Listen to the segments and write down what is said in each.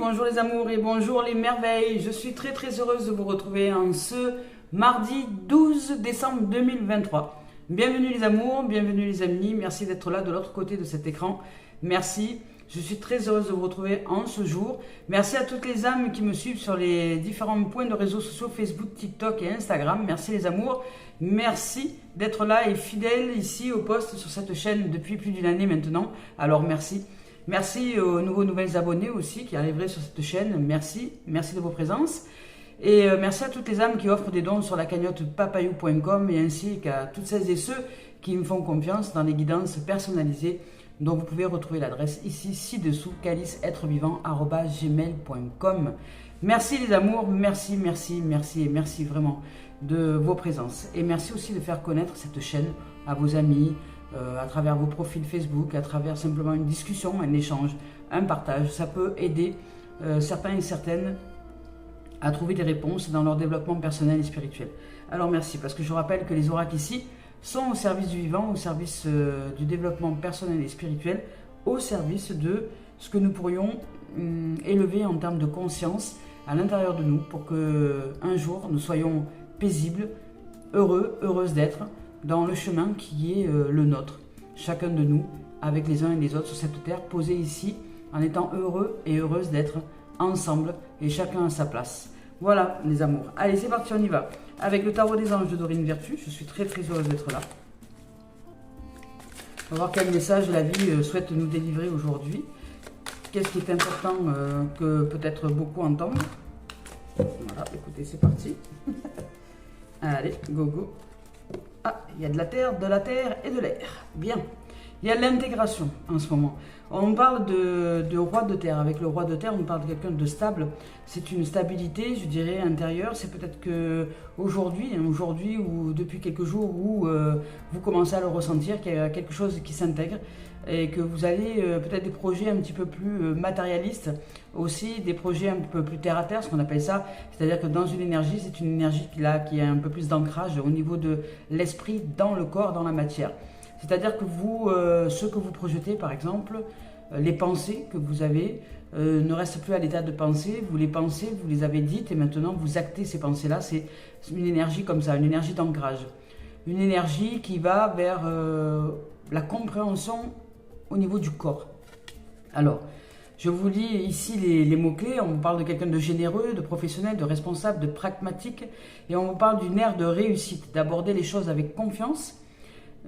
bonjour les amours et bonjour les merveilles. Je suis très heureuse de vous retrouver en ce mardi 12 décembre 2023. Bienvenue les amours, bienvenue les amis, merci d'être là de l'autre côté de cet écran. Merci, je suis très heureuse de vous retrouver en ce jour. Merci à toutes les âmes qui me suivent sur les différents points de réseaux sociaux, Facebook, TikTok et Instagram. Merci les amours, merci d'être là et fidèles ici au poste sur cette chaîne depuis plus d'une année maintenant. Alors merci. Merci aux nouvelles abonnés aussi qui arriveraient sur cette chaîne. Merci de vos présences. Et merci à toutes les âmes qui offrent des dons sur la cagnotte papayou.com et ainsi qu'à toutes celles et ceux qui me font confiance dans les guidances personnalisées dont vous pouvez retrouver l'adresse ici, ci-dessous, caliceêtrevivant@gmail.com. Merci les amours, merci et merci vraiment de vos présences. Et merci aussi de faire connaître cette chaîne à vos amis, à travers vos profils Facebook, à travers simplement une discussion, un échange, un partage. Ça peut aider certains et certaines à trouver des réponses dans leur développement personnel et spirituel. Alors merci, parce que je rappelle que les oracles ici sont au service du vivant, au service du développement personnel et spirituel, au service de ce que nous pourrions élever en termes de conscience à l'intérieur de nous pour que un jour nous soyons paisibles, heureuses d'être dans le chemin qui est le nôtre, chacun de nous, avec les uns et les autres sur cette terre, posée ici, en étant heureux et heureuses d'être ensemble et chacun à sa place. Voilà les amours. Allez, c'est parti, on y va. Avec le tarot des anges de Dorine Virtue, je suis très heureuse d'être là. On va voir quel message la vie souhaite nous délivrer aujourd'hui. Qu'est-ce qui est important que peut-être beaucoup entendent. Voilà, écoutez, c'est parti. Allez, go. Ah, il y a de la terre et de l'air. Bien. Il y a l'intégration en ce moment. On parle de roi de terre. Avec le roi de terre, on parle de quelqu'un de stable. C'est une stabilité, je dirais, intérieure. C'est peut-être que aujourd'hui ou depuis quelques jours où vous commencez à le ressentir, qu'il y a quelque chose qui s'intègre et que vous allez peut-être des projets un petit peu plus matérialistes, aussi des projets un peu plus terre à terre, ce qu'on appelle ça. C'est-à-dire que dans une énergie, c'est une énergie qui a un peu plus d'ancrage au niveau de l'esprit, dans le corps, dans la matière. C'est-à-dire que vous, ce que vous projetez, par exemple, les pensées que vous avez ne restent plus à l'état de pensée. Vous les pensez, vous les avez dites et maintenant vous actez ces pensées-là. C'est une énergie comme ça, une énergie d'ancrage. Une énergie qui va vers la compréhension au niveau du corps. Alors, je vous lis ici les mots-clés. On vous parle de quelqu'un de généreux, de professionnel, de responsable, de pragmatique. Et on vous parle d'une ère de réussite, d'aborder les choses avec confiance.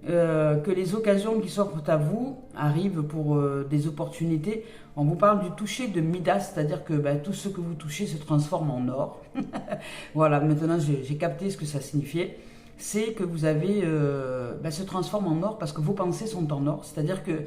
Que les occasions qui s'offrent à vous arrivent pour des opportunités. On vous parle du toucher de Midas, c'est-à-dire que tout ce que vous touchez se transforme en or. Voilà, maintenant j'ai capté ce que ça signifiait. C'est que vous avez se transforme en or parce que vos pensées sont en or. C'est-à-dire que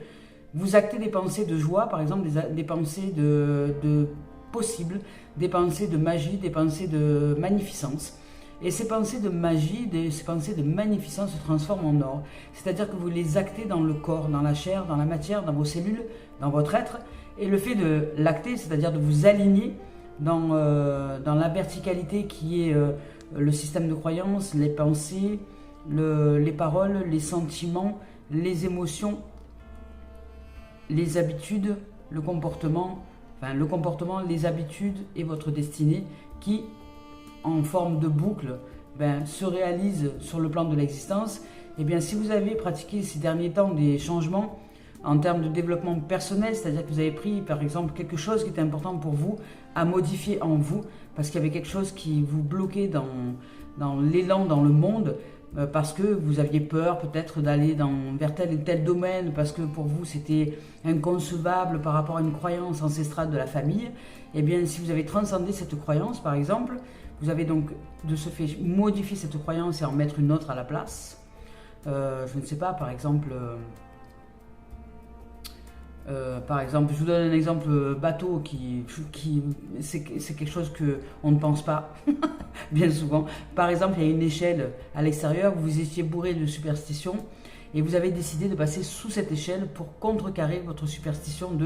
vous actez des pensées de joie, par exemple des pensées de possible, des pensées de magie, des pensées de magnificence. Et ces pensées de magie, ces pensées de magnificence se transforment en or. C'est-à-dire que vous les actez dans le corps, dans la chair, dans la matière, dans vos cellules, dans votre être. Et le fait de l'acter, c'est-à-dire de vous aligner dans la verticalité qui est le système de croyance, les pensées, les paroles, les sentiments, les émotions, les habitudes, le comportement, les habitudes et votre destinée qui, en forme de boucle, se réalise sur le plan de l'existence. Et bien, si vous avez pratiqué ces derniers temps des changements en termes de développement personnel, c'est-à-dire que vous avez pris, par exemple, quelque chose qui était important pour vous à modifier en vous, parce qu'il y avait quelque chose qui vous bloquait dans l'élan, dans le monde, parce que vous aviez peur peut-être d'aller vers tel et tel domaine, parce que pour vous c'était inconcevable par rapport à une croyance ancestrale de la famille. Et bien, si vous avez transcendé cette croyance, par exemple, vous avez donc de ce fait modifié cette croyance et en mettre une autre à la place. Je ne sais pas, par exemple, je vous donne un exemple bateau c'est quelque chose qu'on ne pense pas bien souvent. Par exemple, il y a une échelle à l'extérieur, vous étiez bourré de superstitions et vous avez décidé de passer sous cette échelle pour contrecarrer votre superstition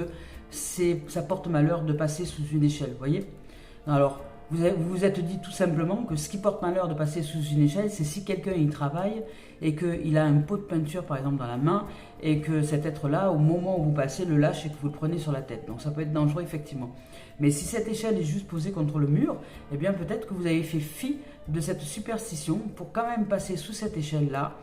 ça porte malheur de passer sous une échelle, vous voyez. Alors, vous vous êtes dit tout simplement que ce qui porte malheur de passer sous une échelle, c'est si quelqu'un y travaille et qu'il a un pot de peinture par exemple dans la main et que cet être-là, au moment où vous passez, le lâche et que vous le prenez sur la tête. Donc ça peut être dangereux effectivement. Mais si cette échelle est juste posée contre le mur, eh bien peut-être que vous avez fait fi de cette superstition pour quand même passer sous cette échelle-là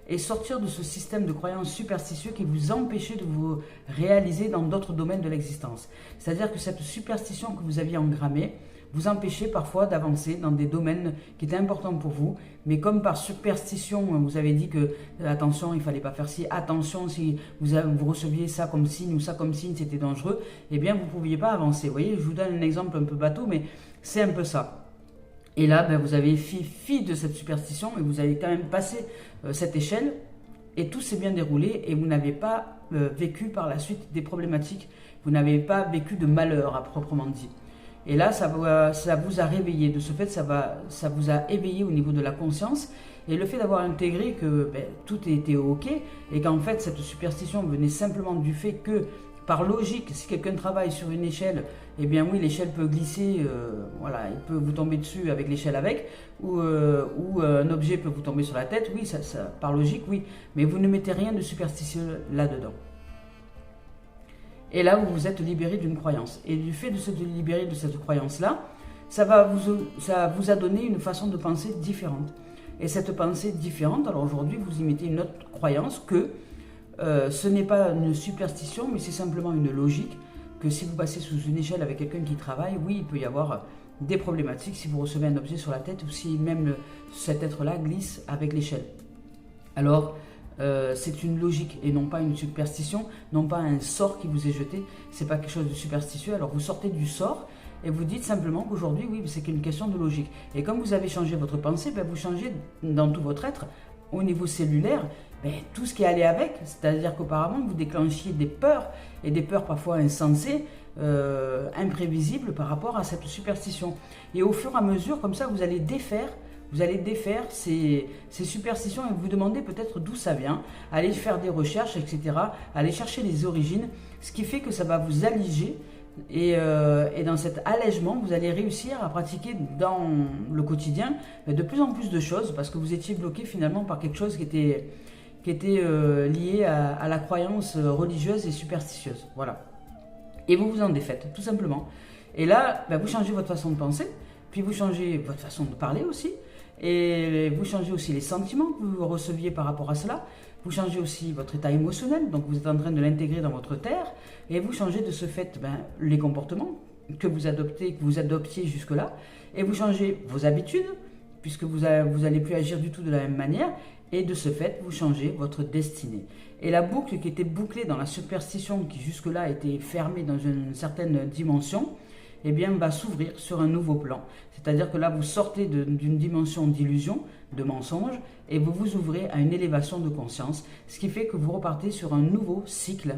et sortir de ce système de croyances superstitieux qui vous empêchait de vous réaliser dans d'autres domaines de l'existence. C'est-à-dire que cette superstition que vous aviez engrammée vous empêchez parfois d'avancer dans des domaines qui étaient importants pour vous, mais comme par superstition, vous avez dit que attention, il ne fallait pas faire ci, attention, si vous receviez ça comme signe ou ça comme signe, c'était dangereux, eh bien vous ne pouviez pas avancer. Vous voyez, je vous donne un exemple un peu bateau, mais c'est un peu ça. Et là, vous avez fi de cette superstition et vous avez quand même passé cette échelle et tout s'est bien déroulé et vous n'avez pas vécu par la suite des problématiques, vous n'avez pas vécu de malheur à proprement dit. Et là, ça vous a réveillé. De ce fait, ça vous a éveillé au niveau de la conscience. Et le fait d'avoir intégré que tout était OK et qu'en fait, cette superstition venait simplement du fait que, par logique, si quelqu'un travaille sur une échelle, eh bien oui, l'échelle peut glisser, voilà, il peut vous tomber dessus avec l'échelle avec, ou un objet peut vous tomber sur la tête, oui, par logique, oui. Mais vous ne mettez rien de superstitieux là-dedans. Et là, vous vous êtes libéré d'une croyance. Et du fait de se libérer de cette croyance-là, ça vous a donné une façon de penser différente. Et cette pensée différente, alors aujourd'hui, vous y mettez une autre croyance que ce n'est pas une superstition, mais c'est simplement une logique, que si vous passez sous une échelle avec quelqu'un qui travaille, oui, il peut y avoir des problématiques si vous recevez un objet sur la tête ou si même cet être-là glisse avec l'échelle. Alors, c'est une logique et non pas une superstition, non pas un sort qui vous est jeté, c'est pas quelque chose de superstitieux. Alors vous sortez du sort et vous dites simplement qu'aujourd'hui, oui, c'est qu'une question de logique. Et comme vous avez changé votre pensée, vous changez dans tout votre être, au niveau cellulaire, tout ce qui allait avec, c'est-à-dire qu'auparavant vous déclenchiez des peurs, et des peurs parfois insensées, imprévisibles par rapport à cette superstition. Et au fur et à mesure, comme ça, vous allez défaire ces superstitions et vous demandez peut-être d'où ça vient, aller faire des recherches, etc., aller chercher les origines, ce qui fait que ça va vous alléger et dans cet allègement, vous allez réussir à pratiquer dans le quotidien de plus en plus de choses parce que vous étiez bloqué finalement par quelque chose qui était lié à la croyance religieuse et superstitieuse. Voilà. Et vous vous en défaites, tout simplement. Et là, vous changez votre façon de penser, puis vous changez votre façon de parler aussi, et vous changez aussi les sentiments que vous receviez par rapport à cela, vous changez aussi votre état émotionnel, donc vous êtes en train de l'intégrer dans votre terre, et vous changez de ce fait les comportements que vous adoptiez jusque-là, et vous changez vos habitudes, puisque vous n'allez plus agir du tout de la même manière, et de ce fait, vous changez votre destinée. Et la boucle qui était bouclée dans la superstition, qui jusque-là était fermée dans une certaine dimension, eh bien, va s'ouvrir sur un nouveau plan. C'est-à-dire que là, vous sortez d'une dimension d'illusion, de mensonge, et vous vous ouvrez à une élévation de conscience, ce qui fait que vous repartez sur un nouveau cycle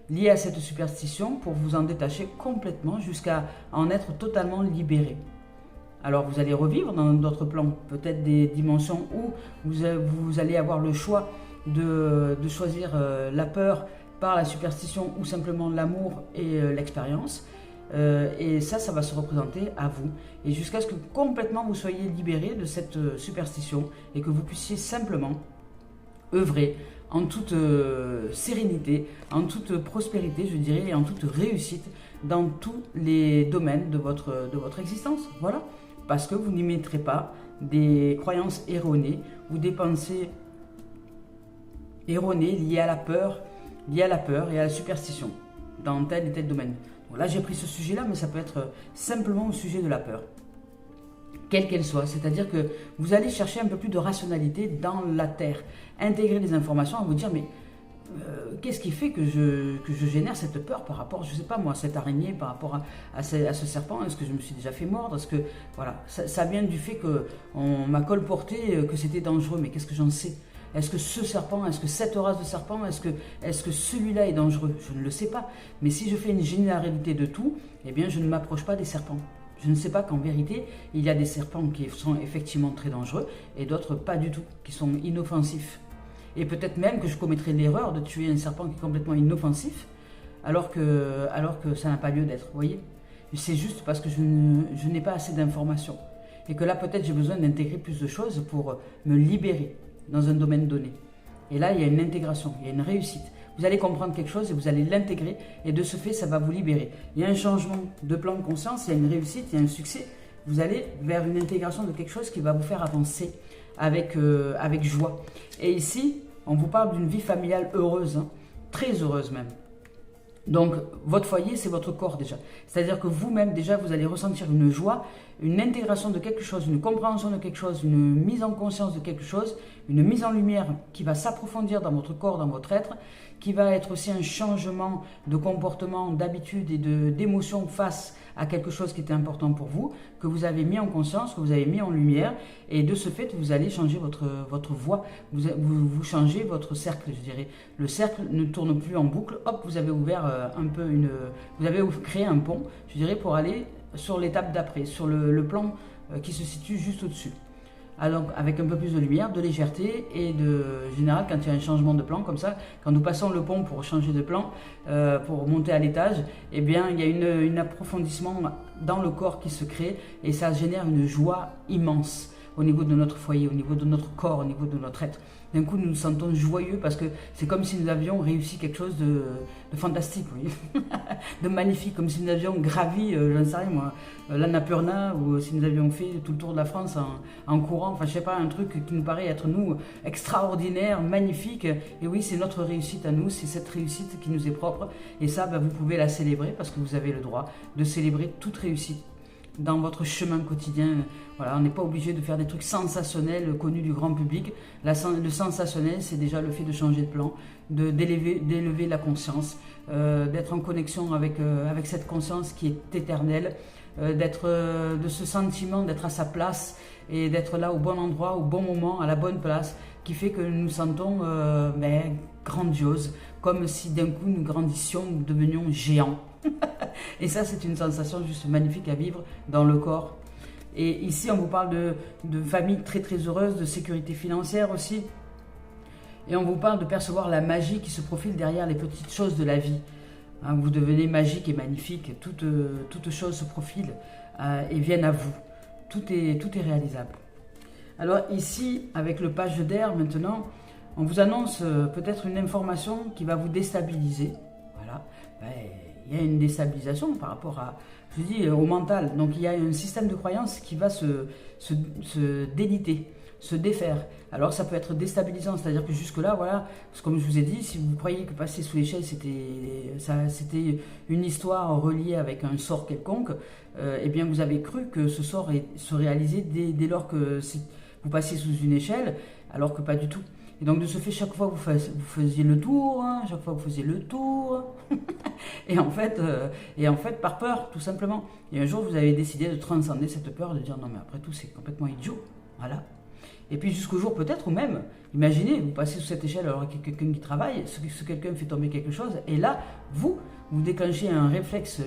lié à cette superstition pour vous en détacher complètement jusqu'à en être totalement libéré. Alors, vous allez revivre dans d'autres plans, peut-être des dimensions où vous allez avoir le choix de choisir la peur par la superstition ou simplement l'amour et l'expérience. Et ça va se représenter à vous. Et jusqu'à ce que complètement vous soyez libéré de cette superstition et que vous puissiez simplement œuvrer en toute sérénité, en toute prospérité, je dirais, et en toute réussite dans tous les domaines de votre existence. Voilà. Parce que vous n'y mettrez pas des croyances erronées ou des pensées erronées liées à la peur et à la superstition dans tel et tel domaine. Donc là, j'ai pris ce sujet-là, mais ça peut être simplement au sujet de la peur, quelle qu'elle soit. C'est-à-dire que vous allez chercher un peu plus de rationalité dans la terre, intégrer des informations et vous dire, mais qu'est-ce qui fait que je génère cette peur par rapport, je ne sais pas moi, à cette araignée, par rapport à ce serpent? Est-ce que je me suis déjà fait mordre? Est-ce que, voilà, ça vient du fait qu'on m'a colporté que c'était dangereux, mais qu'est-ce que j'en sais? Est-ce que ce serpent, est-ce que cette race de serpent, est-ce que celui-là est dangereux? Je ne le sais pas. Mais si je fais une généralité de tout, eh bien je ne m'approche pas des serpents. Je ne sais pas qu'en vérité, il y a des serpents qui sont effectivement très dangereux et d'autres pas du tout, qui sont inoffensifs. Et peut-être même que je commettrai l'erreur de tuer un serpent qui est complètement inoffensif, alors que ça n'a pas lieu d'être, vous voyez. c'est juste parce que je n'ai pas assez d'informations. Et que là, peut-être, j'ai besoin d'intégrer plus de choses pour me libérer dans un domaine donné. Et là, il y a une intégration, il y a une réussite. Vous allez comprendre quelque chose et vous allez l'intégrer. Et de ce fait, ça va vous libérer. Il y a un changement de plan de conscience, il y a une réussite, il y a un succès. Vous allez vers une intégration de quelque chose qui va vous faire avancer avec joie. Et ici, on vous parle d'une vie familiale heureuse, hein, très heureuse même. Donc, votre foyer, c'est votre corps déjà. C'est-à-dire que vous-même, déjà, vous allez ressentir une joie, une intégration de quelque chose, une compréhension de quelque chose, une mise en conscience de quelque chose, une mise en lumière qui va s'approfondir dans votre corps, dans votre être, qui va être aussi un changement de comportement, d'habitude et d'émotion face à quelque chose qui était important pour vous, que vous avez mis en conscience, que vous avez mis en lumière, et de ce fait, vous allez changer votre voie, vous changez votre cercle, je dirais. Le cercle ne tourne plus en boucle, hop, vous avez ouvert vous avez créé un pont, je dirais, pour aller sur l'étape d'après, sur le plan qui se situe juste au-dessus. Alors, avec un peu plus de lumière, de légèreté et de général, quand il y a un changement de plan comme ça, quand nous passons le pont pour changer de plan, pour monter à l'étage, eh bien, il y a un approfondissement dans le corps qui se crée et ça génère une joie immense au niveau de notre foyer, au niveau de notre corps, au niveau de notre être. D'un coup, nous nous sentons joyeux parce que c'est comme si nous avions réussi quelque chose de fantastique, oui. De magnifique, comme si nous avions gravi, j'en sais rien moi, l'Annapurna, ou si nous avions fait tout le tour de la France en courant, enfin je sais pas, un truc qui nous paraît être nous extraordinaire, magnifique. Et oui, c'est notre réussite à nous, c'est cette réussite qui nous est propre. Et ça, vous pouvez la célébrer parce que vous avez le droit de célébrer toute réussite dans votre chemin quotidien. Voilà, on n'est pas obligé de faire des trucs sensationnels connus du grand public. Le sensationnel, c'est déjà le fait de changer de plan, d'élever la conscience, d'être en connexion avec cette conscience qui est éternelle, de ce sentiment d'être à sa place et d'être là au bon endroit, au bon moment, à la bonne place, qui fait que nous nous sentons grandioses, comme si d'un coup nous grandissions, nous devenions géants. Et ça, c'est une sensation juste magnifique à vivre dans le corps. Et ici, on vous parle de famille très très heureuse, de sécurité financière aussi. Et on vous parle de percevoir la magie qui se profile derrière les petites choses de la vie. Hein, vous devenez magique et magnifique, toutes choses se profilent et viennent à vous. Tout est réalisable. Alors ici, avec le page d'air maintenant, on vous annonce peut-être une information qui va vous déstabiliser. Voilà. Il y a une déstabilisation par rapport au mental. Donc il y a un système de croyance qui va se déliter, se défaire. Alors ça peut être déstabilisant, c'est-à-dire que jusque-là, voilà, comme je vous ai dit, si vous croyez que passer sous l'échelle, c'était une histoire reliée avec un sort quelconque, eh bien vous avez cru que ce sort se réalisait dès lors que vous passiez sous une échelle, alors que pas du tout. Et donc de ce fait, chaque fois vous faisiez le tour, hein, chaque fois vous faisiez le tour, et en fait, par peur, tout simplement. Et un jour, vous avez décidé de transcender cette peur, de dire non mais après tout, c'est complètement idiot, voilà. Et puis jusqu'au jour peut-être, ou même, imaginez, vous passez sous cette échelle alors qu'il y a quelqu'un qui travaille, ce quelqu'un fait tomber quelque chose, et là, vous déclenchez un réflexe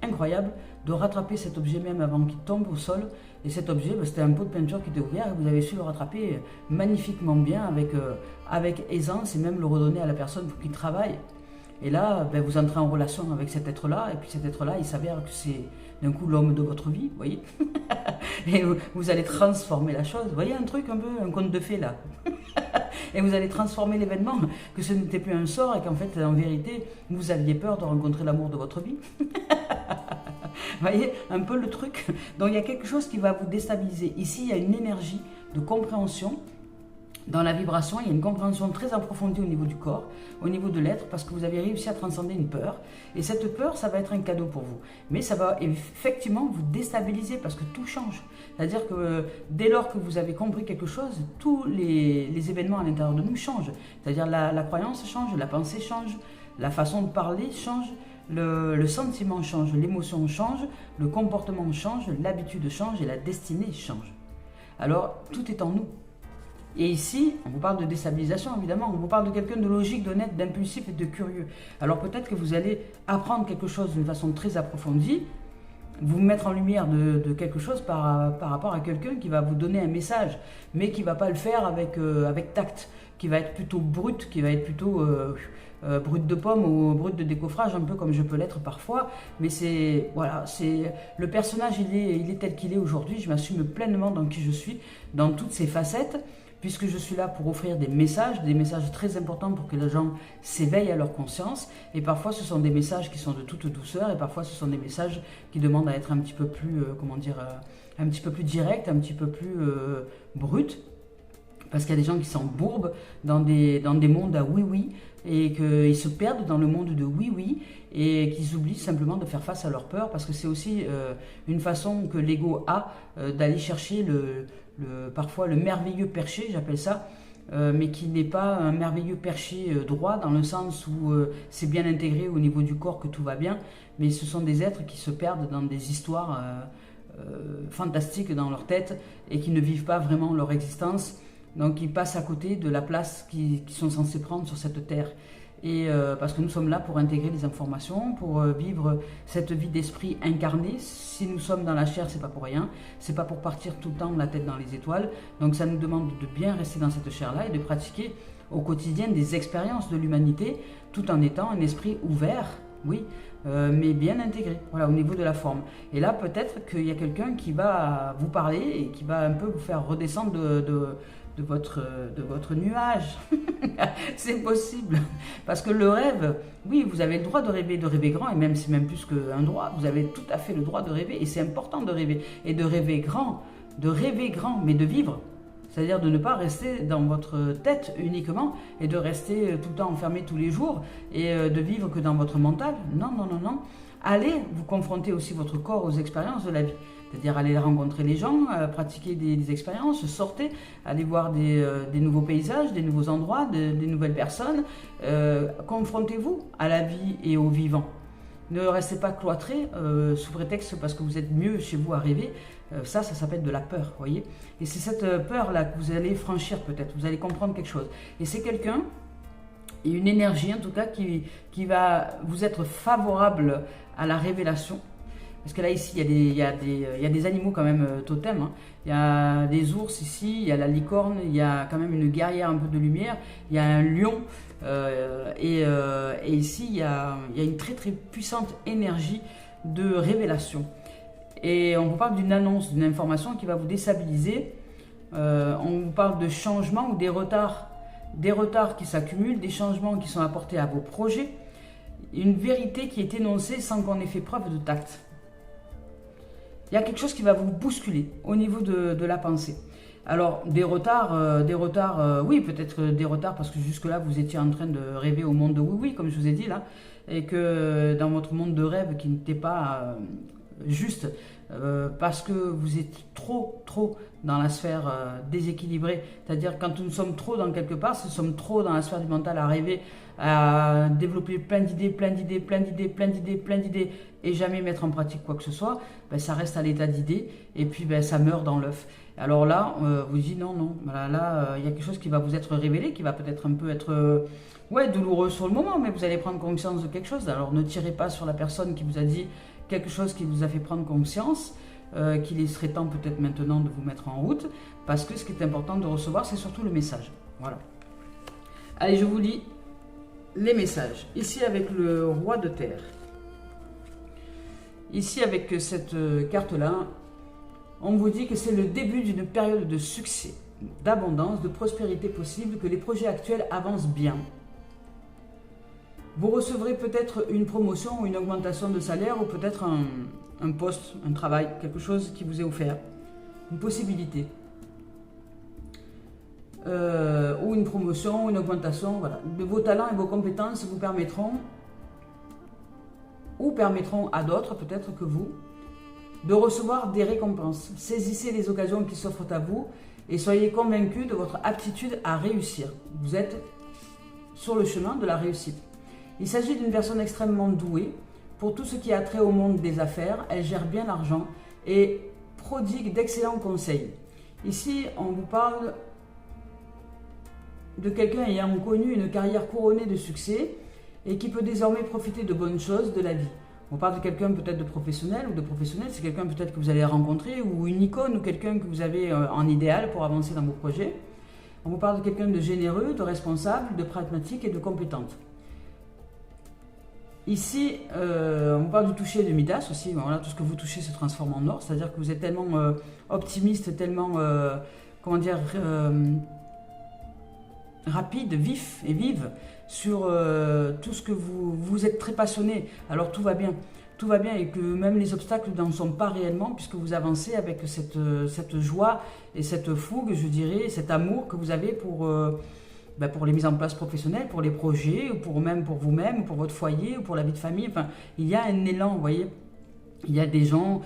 incroyable de rattraper cet objet même avant qu'il tombe au sol. Et cet objet, c'était un pot de peinture qui était ouvert et vous avez su le rattraper magnifiquement bien avec aisance et même le redonner à la personne pour qu'il travaille. Et là, vous entrez en relation avec cet être-là et puis cet être-là, il s'avère que c'est d'un coup l'homme de votre vie, vous voyez. Et vous allez transformer la chose. Vous voyez un truc un peu, un conte de fées là. Et vous allez transformer l'événement, que ce n'était plus un sort et qu'en fait, en vérité, vous aviez peur de rencontrer l'amour de votre vie. Vous voyez un peu le truc. Donc il y a quelque chose qui va vous déstabiliser. Ici, il y a une énergie de compréhension. Dans la vibration, il y a une compréhension très approfondie au niveau du corps, au niveau de l'être, parce que vous avez réussi à transcender une peur. Et cette peur, ça va être un cadeau pour vous. Mais ça va effectivement vous déstabiliser parce que tout change. C'est-à-dire que dès lors que vous avez compris quelque chose, tous les événements à l'intérieur de nous changent. C'est-à-dire la croyance change, la pensée change, la façon de parler change, le sentiment change, l'émotion change, le comportement change, l'habitude change et la destinée change. Alors, tout est en nous. Et ici, on vous parle de déstabilisation, évidemment. On vous parle de quelqu'un de logique, d'honnête, d'impulsif et de curieux. Alors peut-être que vous allez apprendre quelque chose d'une façon très approfondie, vous mettre en lumière de quelque chose par rapport à quelqu'un qui va vous donner un message, mais qui ne va pas le faire avec tact, qui va être plutôt brute, qui va être plutôt brute de pomme ou brute de décoffrage, un peu comme je peux l'être parfois. Mais c'est voilà, c'est le personnage, il est tel qu'il est aujourd'hui. Je m'assume pleinement dans qui je suis, dans toutes ses facettes, puisque je suis là pour offrir des messages très importants pour que les gens s'éveillent à leur conscience. Et parfois, ce sont des messages qui sont de toute douceur, et parfois, ce sont des messages qui demandent à être un petit peu plus, un petit peu plus direct, un petit peu plus brut. Parce qu'il y a des gens qui s'embourbent dans des mondes à oui-oui, et qu'ils se perdent dans le monde de oui-oui, et qu'ils oublient simplement de faire face à leur peur, parce que c'est aussi une façon que l'ego a d'aller chercher parfois le merveilleux perché, j'appelle ça, mais qui n'est pas un merveilleux perché droit, dans le sens où c'est bien intégré au niveau du corps que tout va bien, mais ce sont des êtres qui se perdent dans des histoires fantastiques dans leur tête, et qui ne vivent pas vraiment leur existence. Donc ils passent à côté de la place qu'ils sont censés prendre sur cette terre. Et parce que nous sommes là pour intégrer les informations, pour vivre cette vie d'esprit incarnée. Si nous sommes dans la chair, c'est pas pour rien. C'est pas pour partir tout le temps la tête dans les étoiles. Donc ça nous demande de bien rester dans cette chair-là et de pratiquer au quotidien des expériences de l'humanité, tout en étant un esprit ouvert, oui, mais bien intégré, voilà, au niveau de la forme. Et là, peut-être qu'il y a quelqu'un qui va vous parler et qui va un peu vous faire redescendre de votre nuage. C'est possible. Parce que le rêve, oui, vous avez le droit de rêver grand, et même c'est même plus qu'un droit, vous avez tout à fait le droit de rêver, et c'est important de rêver, et de rêver grand, mais de vivre. C'est-à-dire de ne pas rester dans votre tête uniquement, et de rester tout le temps enfermé tous les jours, et de vivre que dans votre mental. Non, non, non, non. Allez vous confronter aussi votre corps aux expériences de la vie. C'est-à-dire aller rencontrer les gens, pratiquer des expériences, sortez, allez voir des nouveaux paysages, des nouveaux endroits, des nouvelles personnes. Confrontez-vous à la vie et au vivant. Ne restez pas cloîtré sous prétexte parce que vous êtes mieux chez vous à rêver. Ça s'appelle de la peur, voyez. Et c'est cette peur-là que vous allez franchir peut-être, vous allez comprendre quelque chose. Et c'est quelqu'un, et une énergie en tout cas, qui va vous être favorable à la révélation. Parce que là, ici, il y a des animaux quand même totems. Hein. Il y a des ours ici, il y a la licorne, il y a quand même une guerrière un peu de lumière, il y a un lion. Et ici, il y a une très très puissante énergie de révélation. Et on vous parle d'une annonce, d'une information qui va vous déstabiliser. On vous parle de changements ou des retards qui s'accumulent, des changements qui sont apportés à vos projets. Une vérité qui est énoncée sans qu'on ait fait preuve de tact. Il y a quelque chose qui va vous bousculer au niveau de la pensée. Alors, des retards, oui, peut-être des retards parce que jusque-là, vous étiez en train de rêver au monde de oui-oui, comme je vous ai dit là, et que dans votre monde de rêve qui n'était pas juste, parce que vous êtes trop dans la sphère déséquilibrée, c'est-à-dire quand nous sommes trop dans quelque part, si nous sommes trop dans la sphère du mental à rêver, à développer plein d'idées, et jamais mettre en pratique quoi que ce soit, ben, ça reste à l'état d'idée, et puis ben, ça meurt dans l'œuf. Alors là, vous dites non, voilà, là, il y a quelque chose qui va vous être révélé, qui va peut-être un peu être douloureux sur le moment, mais vous allez prendre conscience de quelque chose. Alors ne tirez pas sur la personne qui vous a dit quelque chose qui vous a fait prendre conscience, qu'il serait temps peut-être maintenant de vous mettre en route, parce que ce qui est important de recevoir, c'est surtout le message. Voilà. Allez, je vous lis les messages. Ici avec le roi de terre. Ici avec cette carte-là, on vous dit que c'est le début d'une période de succès, d'abondance, de prospérité possible, que les projets actuels avancent bien. Vous recevrez peut-être une promotion ou une augmentation de salaire, ou peut-être un poste, un travail, quelque chose qui vous est offert, une possibilité. Ou une promotion, ou une augmentation, voilà. Vos talents et vos compétences vous permettront, ou permettront à d'autres, peut-être que vous, de recevoir des récompenses. Saisissez les occasions qui s'offrent à vous et soyez convaincus de votre aptitude à réussir. Vous êtes sur le chemin de la réussite. Il s'agit d'une personne extrêmement douée. Pour tout ce qui a trait au monde des affaires, elle gère bien l'argent et prodigue d'excellents conseils. Ici, on vous parle de quelqu'un ayant connu une carrière couronnée de succès et qui peut désormais profiter de bonnes choses de la vie. On parle de quelqu'un peut-être de professionnel ou de professionnel, c'est quelqu'un peut-être que vous allez rencontrer, ou une icône, ou quelqu'un que vous avez en idéal pour avancer dans vos projets. On vous parle de quelqu'un de généreux, de responsable, de pragmatique et de compétente. Ici, on vous parle du toucher de Midas aussi. Voilà, tout ce que vous touchez se transforme en or. C'est-à-dire que vous êtes tellement optimiste, tellement, comment dire, rapide, vif et vive sur tout ce que vous êtes très passionné. Alors tout va bien. Tout va bien et que même les obstacles n'en sont pas réellement puisque vous avancez avec cette joie et cette fougue, je dirais, cet amour que vous avez pour les mises en place professionnelles, pour les projets, ou même pour vous-même, pour votre foyer, ou pour la vie de famille. Enfin, il y a un élan, vous voyez. Il y a des gens,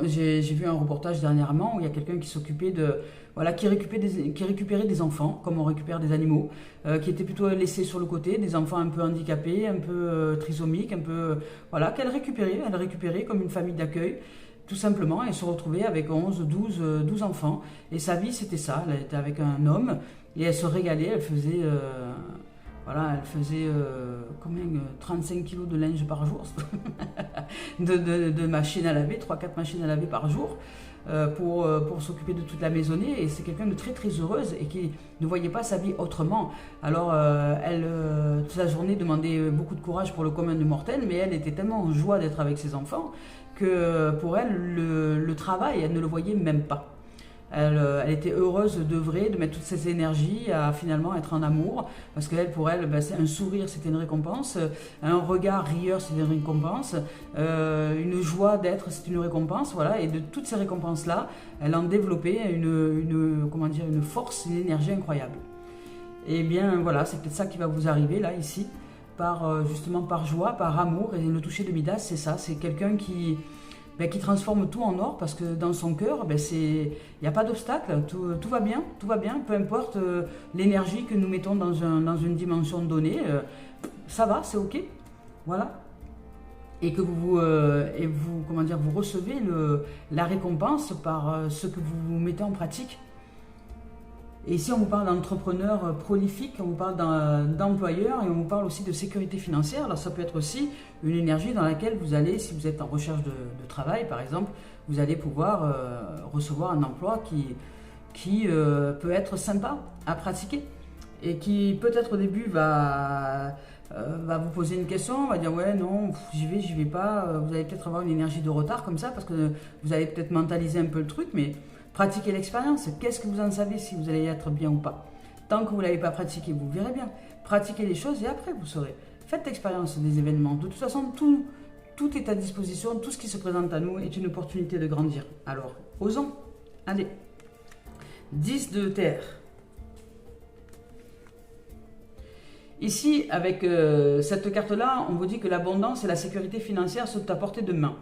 j'ai vu un reportage dernièrement où il y a quelqu'un qui s'occupait de, voilà, qui récupérait des enfants, comme on récupère des animaux, qui étaient plutôt laissés sur le côté, des enfants un peu handicapés, un peu trisomiques, un peu, voilà, qu'elle récupérait comme une famille d'accueil, tout simplement, et se retrouvait avec 11, 12 enfants. Et sa vie, c'était ça, elle était avec un homme, et elle se régalait, elle faisait... Voilà, elle faisait 35 kilos de linge par jour, de machines à laver, 3-4 machines à laver par jour pour s'occuper de toute la maisonnée. Et c'est quelqu'un de très très heureuse et qui ne voyait pas sa vie autrement. Alors elle, toute la journée, demandait beaucoup de courage pour le commun des mortels, mais elle était tellement en joie d'être avec ses enfants que pour elle, le travail, elle ne le voyait même pas. Elle était heureuse d'œuvrer, de mettre toutes ses énergies à finalement être en amour, parce qu'elle, pour elle, ben, un sourire c'était une récompense, un regard rieur c'était une récompense, une joie d'être c'est une récompense, voilà. Et de toutes ces récompenses-là, elle en développait une force, une énergie incroyable. Et bien voilà, c'est peut-être ça qui va vous arriver là, ici, justement par joie, par amour. Et le toucher de Midas, c'est ça, c'est quelqu'un qui transforme tout en or parce que dans son cœur, il n'y a pas d'obstacle, tout va bien, peu importe l'énergie que nous mettons dans une dimension donnée, ça va, c'est ok, voilà. Et que vous recevez la récompense par ce que vous mettez en pratique. Et ici, on vous parle d'entrepreneur prolifique, on vous parle d'employeur et on vous parle aussi de sécurité financière. Alors, ça peut être aussi une énergie dans laquelle vous allez, si vous êtes en recherche de travail, par exemple, vous allez pouvoir recevoir un emploi qui peut être sympa à pratiquer et qui peut-être au début va vous poser une question, va dire ouais non, j'y vais pas, vous allez peut-être avoir une énergie de retard comme ça parce que vous allez peut-être mentaliser un peu le truc, mais pratiquez l'expérience. Qu'est-ce que vous en savez si vous allez être bien ou pas? Tant que vous ne l'avez pas pratiqué, vous verrez bien. Pratiquez les choses et après vous saurez. Faites l'expérience des événements. De toute façon, tout est à disposition. Tout ce qui se présente à nous est une opportunité de grandir. Alors, osons. Allez. 10 de terre. Ici, avec cette carte-là, on vous dit que l'abondance et la sécurité financière sont à portée de main.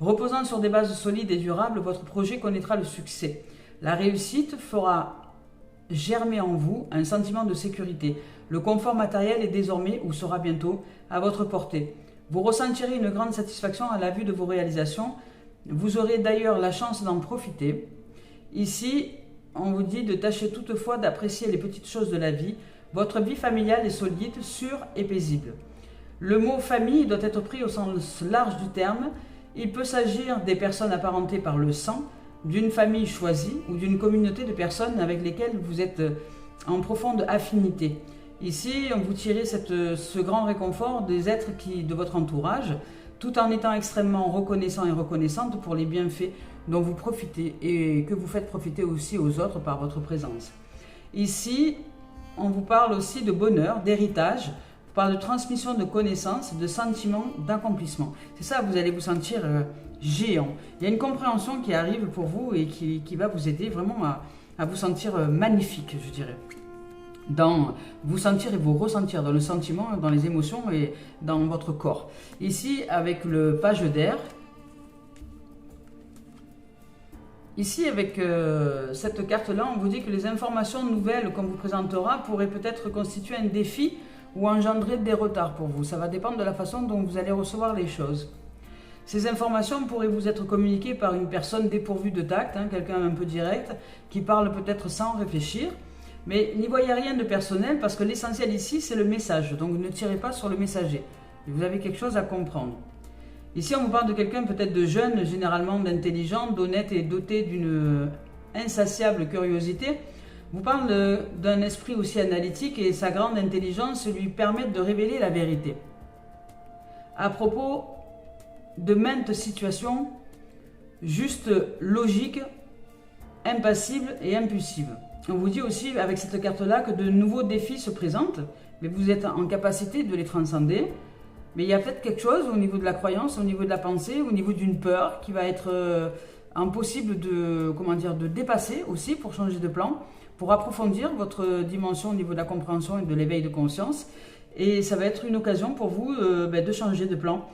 Reposant sur des bases solides et durables, votre projet connaîtra le succès. La réussite fera germer en vous un sentiment de sécurité. Le confort matériel est désormais, ou sera bientôt, à votre portée. Vous ressentirez une grande satisfaction à la vue de vos réalisations. Vous aurez d'ailleurs la chance d'en profiter. Ici, on vous dit de tâcher toutefois d'apprécier les petites choses de la vie. Votre vie familiale est solide, sûre et paisible. Le mot famille doit être pris au sens large du terme. Il peut s'agir des personnes apparentées par le sang, d'une famille choisie ou d'une communauté de personnes avec lesquelles vous êtes en profonde affinité. Ici, on vous tirez ce grand réconfort des êtres de votre entourage, tout en étant extrêmement reconnaissant et reconnaissante pour les bienfaits dont vous profitez et que vous faites profiter aussi aux autres par votre présence. Ici, on vous parle aussi de bonheur, d'héritage, on parle de transmission de connaissances, de sentiments, d'accomplissement. C'est ça, vous allez vous sentir géant. Il y a une compréhension qui arrive pour vous et qui va vous aider vraiment à vous sentir magnifique, je dirais. Dans vous sentir et vous ressentir dans le sentiment, dans les émotions et dans votre corps. Ici, avec le page d'air, ici, avec cette carte-là, on vous dit que les informations nouvelles qu'on vous présentera pourraient peut-être constituer un défi ou engendrer des retards pour vous. Ça va dépendre de la façon dont vous allez recevoir les choses. Ces informations pourraient vous être communiquées par une personne dépourvue de tact, quelqu'un un peu direct, qui parle peut-être sans réfléchir. Mais n'y voyez rien de personnel parce que l'essentiel ici, c'est le message. Donc ne tirez pas sur le messager. Vous avez quelque chose à comprendre. Ici, on vous parle de quelqu'un peut-être de jeune, généralement d'intelligent, d'honnête et doté d'une insatiable curiosité. vous parle d'un esprit aussi analytique et sa grande intelligence lui permettent de révéler la vérité. À propos de maintes situations, juste logiques, impassibles et impulsives. On vous dit aussi avec cette carte-là que de nouveaux défis se présentent, mais vous êtes en capacité de les transcender. Mais il y a peut-être quelque chose au niveau de la croyance, au niveau de la pensée, au niveau d'une peur qui va être impossible de dépasser aussi pour changer de plan, pour approfondir votre dimension au niveau de la compréhension et de l'éveil de conscience. Et ça va être une occasion pour vous de changer de plan,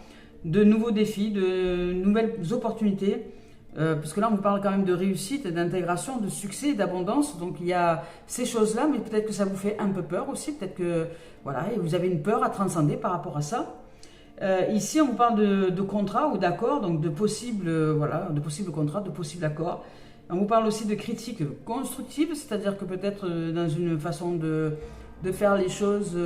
de nouveaux défis, de nouvelles opportunités. Parce que là, on vous parle quand même de réussite, d'intégration, de succès, d'abondance. Donc, il y a ces choses-là, mais peut-être que ça vous fait un peu peur aussi. Peut-être que voilà, vous avez une peur à transcender par rapport à ça. Ici, on vous parle de contrats ou d'accords, donc de possibles contrats, de possibles accords. On vous parle aussi de critiques constructives, c'est-à-dire que peut-être dans une façon de faire les choses,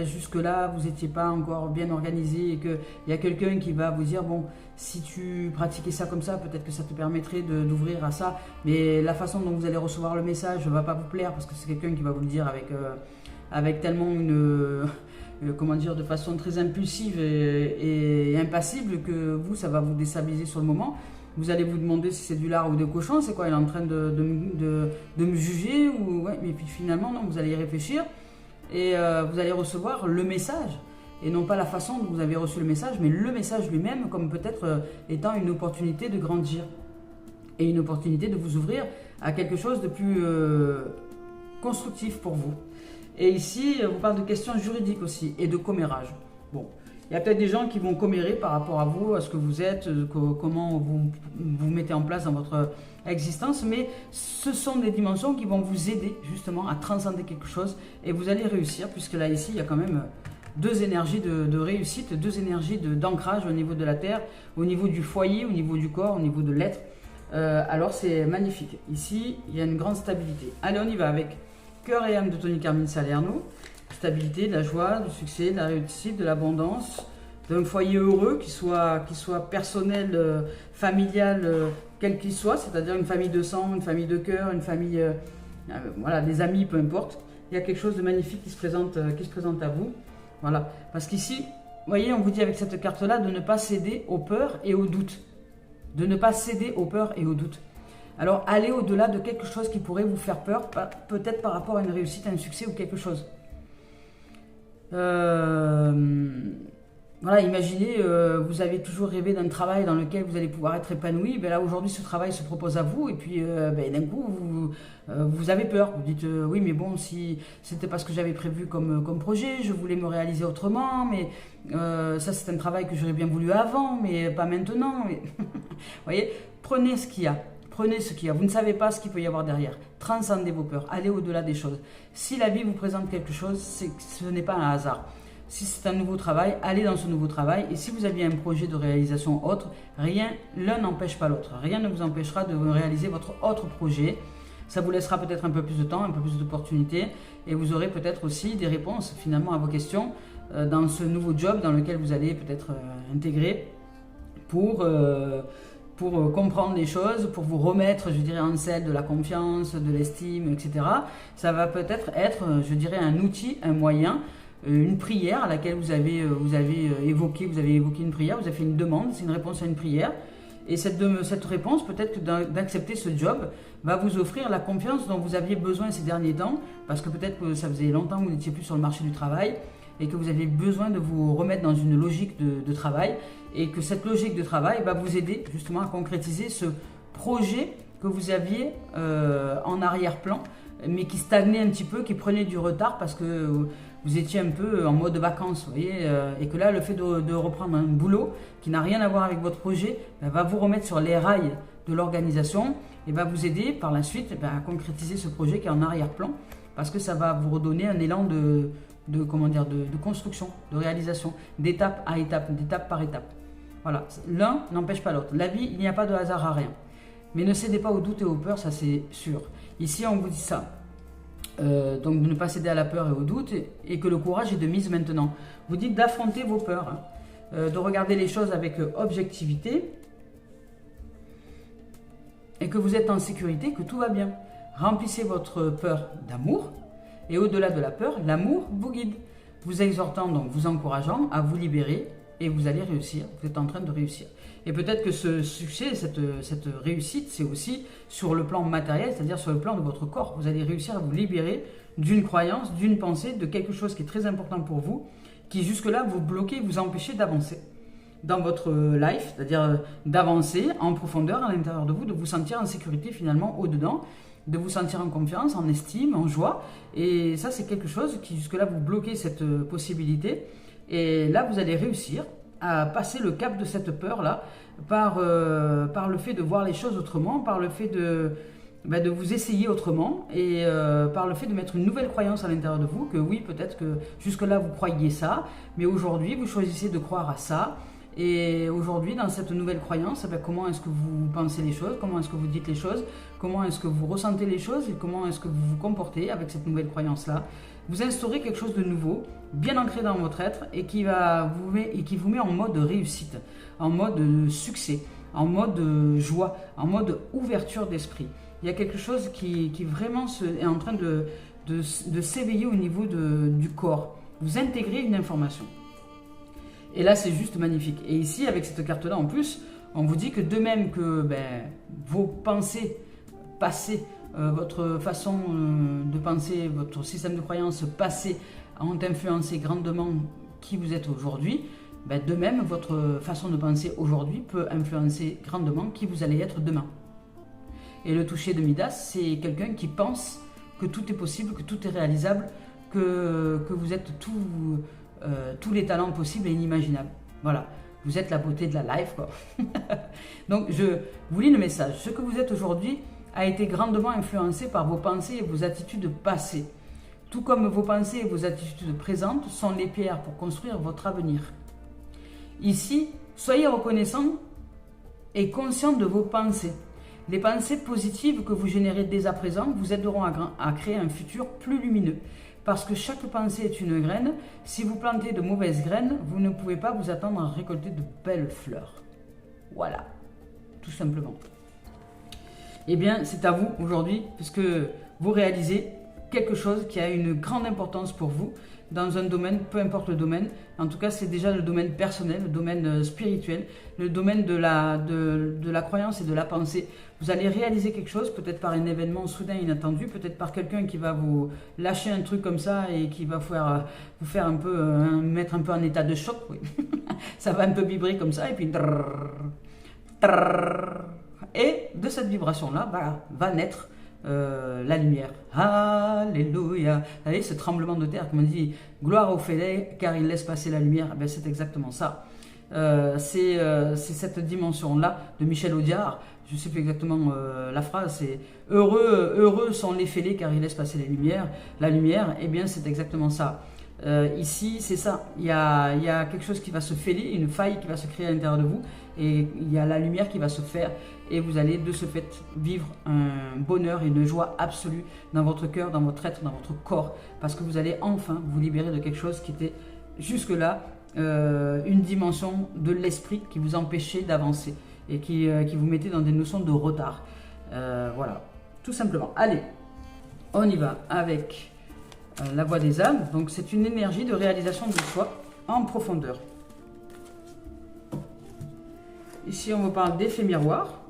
jusque-là, vous n'étiez pas encore bien organisé et qu'il y a quelqu'un qui va vous dire, bon, si tu pratiquais ça comme ça, peut-être que ça te permettrait d'ouvrir à ça, mais la façon dont vous allez recevoir le message ne va pas vous plaire parce que c'est quelqu'un qui va vous le dire avec tellement de façon très impulsive et impassible que vous, ça va vous déstabiliser sur le moment. Vous allez vous demander si c'est du lard ou des cochons, c'est quoi, il est en train de me juger ou ouais, mais puis finalement, non, vous allez y réfléchir et vous allez recevoir le message et non pas la façon dont vous avez reçu le message, mais le message lui-même comme peut-être étant une opportunité de grandir et une opportunité de vous ouvrir à quelque chose de plus constructif pour vous. Et ici, on vous parle de questions juridiques aussi et de commérage. Bon, il y a peut-être des gens qui vont commérer par rapport à vous, à ce que vous êtes, comment vous mettez en place dans votre existence, mais ce sont des dimensions qui vont vous aider justement à transcender quelque chose et vous allez réussir, puisque là, ici, il y a quand même deux énergies de réussite, deux énergies d'ancrage au niveau de la terre, au niveau du foyer, au niveau du corps, au niveau de l'être. Alors, c'est magnifique. Ici, il y a une grande stabilité. Allez, on y va avec Cœur et âme de Tony Carmine Salerno. Stabilité, de la joie, du succès, de la réussite, de l'abondance, d'un foyer heureux, qui soit personnel, familial, quel qu'il soit, c'est-à-dire une famille de sang, une famille de cœur, une famille, des amis, peu importe. Il y a quelque chose de magnifique qui se présente à vous. Voilà, parce qu'ici, vous voyez, on vous dit avec cette carte-là de ne pas céder aux peurs et aux doutes. De ne pas céder aux peurs et aux doutes. Alors, allez au-delà de quelque chose qui pourrait vous faire peur, peut-être par rapport à une réussite, à un succès ou quelque chose. Imaginez, vous avez toujours rêvé d'un travail dans lequel vous allez pouvoir être épanoui. Ben là, aujourd'hui, ce travail se propose à vous et puis d'un coup, vous avez peur. Vous dites, oui, mais bon, si c'était pas ce que j'avais prévu comme projet, je voulais me réaliser autrement, mais ça, c'est un travail que j'aurais bien voulu avant, mais pas maintenant. Mais vous voyez, prenez ce qu'il y a. Prenez ce qu'il y a. Vous ne savez pas ce qu'il peut y avoir derrière. Transcendez vos peurs. Allez au-delà des choses. Si la vie vous présente quelque chose, ce n'est pas un hasard. Si c'est un nouveau travail, allez dans ce nouveau travail. Et si vous aviez un projet de réalisation autre, l'un n'empêche pas l'autre. Rien ne vous empêchera de réaliser votre autre projet. Ça vous laissera peut-être un peu plus de temps, un peu plus d'opportunités. Et vous aurez peut-être aussi des réponses finalement à vos questions dans ce nouveau job dans lequel vous allez peut-être intégrer pour comprendre les choses, pour vous remettre, je dirais, en selle de la confiance, de l'estime, etc. Ça va peut-être être, je dirais, un outil, un moyen, une prière à laquelle vous avez évoqué une prière, vous avez fait une demande, c'est une réponse à une prière. Et cette réponse, peut-être d'accepter ce job, va vous offrir la confiance dont vous aviez besoin ces derniers temps, parce que peut-être que ça faisait longtemps que vous n'étiez plus sur le marché du travail, et que vous avez besoin de vous remettre dans une logique de travail, et que cette logique de travail va vous aider justement à concrétiser ce projet que vous aviez en arrière-plan, mais qui stagnait un petit peu, qui prenait du retard parce que vous étiez un peu en mode vacances, vous voyez, et que là, le fait de reprendre un boulot qui n'a rien à voir avec votre projet, va vous remettre sur les rails de l'organisation et va vous aider par la suite à concrétiser ce projet qui est en arrière-plan, parce que ça va vous redonner un élan de construction, de réalisation, d'étape à étape, d'étape par étape. Voilà, l'un n'empêche pas l'autre. La vie, il n'y a pas de hasard à rien. Mais ne cédez pas aux doutes et aux peurs, ça c'est sûr. Ici, on vous dit ça. Donc de ne pas céder à la peur et aux doutes, et que le courage est de mise maintenant. Vous dites d'affronter vos peurs, de regarder les choses avec objectivité, et que vous êtes en sécurité, que tout va bien. remplissez votre peur d'amour. Et au-delà de la peur, l'amour vous guide. Vous exhortant, donc vous encourageant à vous libérer et vous allez réussir. Vous êtes en train de réussir. Et peut-être que ce succès, cette réussite, c'est aussi sur le plan matériel, c'est-à-dire sur le plan de votre corps. Vous allez réussir à vous libérer d'une croyance, d'une pensée, de quelque chose qui est très important pour vous, qui jusque-là vous bloquez, vous empêchez d'avancer dans votre life, c'est-à-dire d'avancer en profondeur à l'intérieur de vous, de vous sentir en sécurité finalement au-dedans, de vous sentir en confiance, en estime, en joie. Et ça, c'est quelque chose qui jusque-là vous bloquez cette possibilité. Et là, vous allez réussir à passer le cap de cette peur-là par le fait de voir les choses autrement, par le fait de vous essayer autrement et par le fait de mettre une nouvelle croyance à l'intérieur de vous, que oui, peut-être que jusque-là, vous croyiez ça, mais aujourd'hui, vous choisissez de croire à ça. Et aujourd'hui, dans cette nouvelle croyance, comment est-ce que vous pensez les choses, comment est-ce que vous dites les choses, comment est-ce que vous ressentez les choses et comment est-ce que vous vous comportez avec cette nouvelle croyance-là. Vous instaurez quelque chose de nouveau, bien ancré dans votre être et qui vous met en mode réussite, en mode succès, en mode joie, en mode ouverture d'esprit. Il y a quelque chose qui vraiment est en train de s'éveiller au niveau du corps. Vous intégrez une information. Et là, c'est juste magnifique. Et ici, avec cette carte-là, en plus, on vous dit que de même que vos pensées passées, votre façon de penser, votre système de croyance passé ont influencé grandement qui vous êtes aujourd'hui, de même, votre façon de penser aujourd'hui peut influencer grandement qui vous allez être demain. Et le toucher de Midas, c'est quelqu'un qui pense que tout est possible, que tout est réalisable, que vous êtes tous les talents possibles et inimaginables. Voilà, vous êtes la beauté de la life, quoi. Donc, je vous lis le message. Ce que vous êtes aujourd'hui a été grandement influencé par vos pensées et vos attitudes passées. Tout comme vos pensées et vos attitudes présentes sont les pierres pour construire votre avenir. Ici, soyez reconnaissant et conscient de vos pensées. Les pensées positives que vous générez dès à présent vous aideront à créer un futur plus lumineux. Parce que chaque pensée est une graine. Si vous plantez de mauvaises graines, vous ne pouvez pas vous attendre à récolter de belles fleurs. Voilà, tout simplement. Eh bien, c'est à vous aujourd'hui, puisque vous réalisez quelque chose qui a une grande importance pour vous dans un domaine, peu importe le domaine. En tout cas, c'est déjà le domaine personnel, le domaine spirituel, le domaine de la croyance et de la pensée. Vous allez réaliser quelque chose, peut-être par un événement soudain inattendu, peut-être par quelqu'un qui va vous lâcher un truc comme ça et qui va vous faire un peu, mettre un peu en état de choc. Oui. Ça va un peu vibrer comme ça et puis... Et de cette vibration-là va naître la lumière. Alléluia. Vous savez, ce tremblement de terre, comme on dit, gloire au fidèles car il laisse passer la lumière. Ben, c'est exactement ça. C'est cette dimension-là de Michel Audiard. Je ne sais plus exactement la phrase. C'est heureux sont les fêlés car ils laissent passer les lumières. La lumière, eh bien, c'est exactement ça. Ici, c'est ça. Il y a quelque chose qui va se fêler, une faille qui va se créer à l'intérieur de vous, et il y a la lumière qui va se faire, et vous allez de ce fait vivre un bonheur et une joie absolue dans votre cœur, dans votre être, dans votre corps, parce que vous allez enfin vous libérer de quelque chose qui était jusque-là une dimension de l'esprit qui vous empêchait d'avancer et qui vous mettait dans des notions de retard. Voilà, tout simplement. Allez, on y va avec... la voie des âmes, donc c'est une énergie de réalisation de soi en profondeur. Ici, on vous parle d'effet miroir.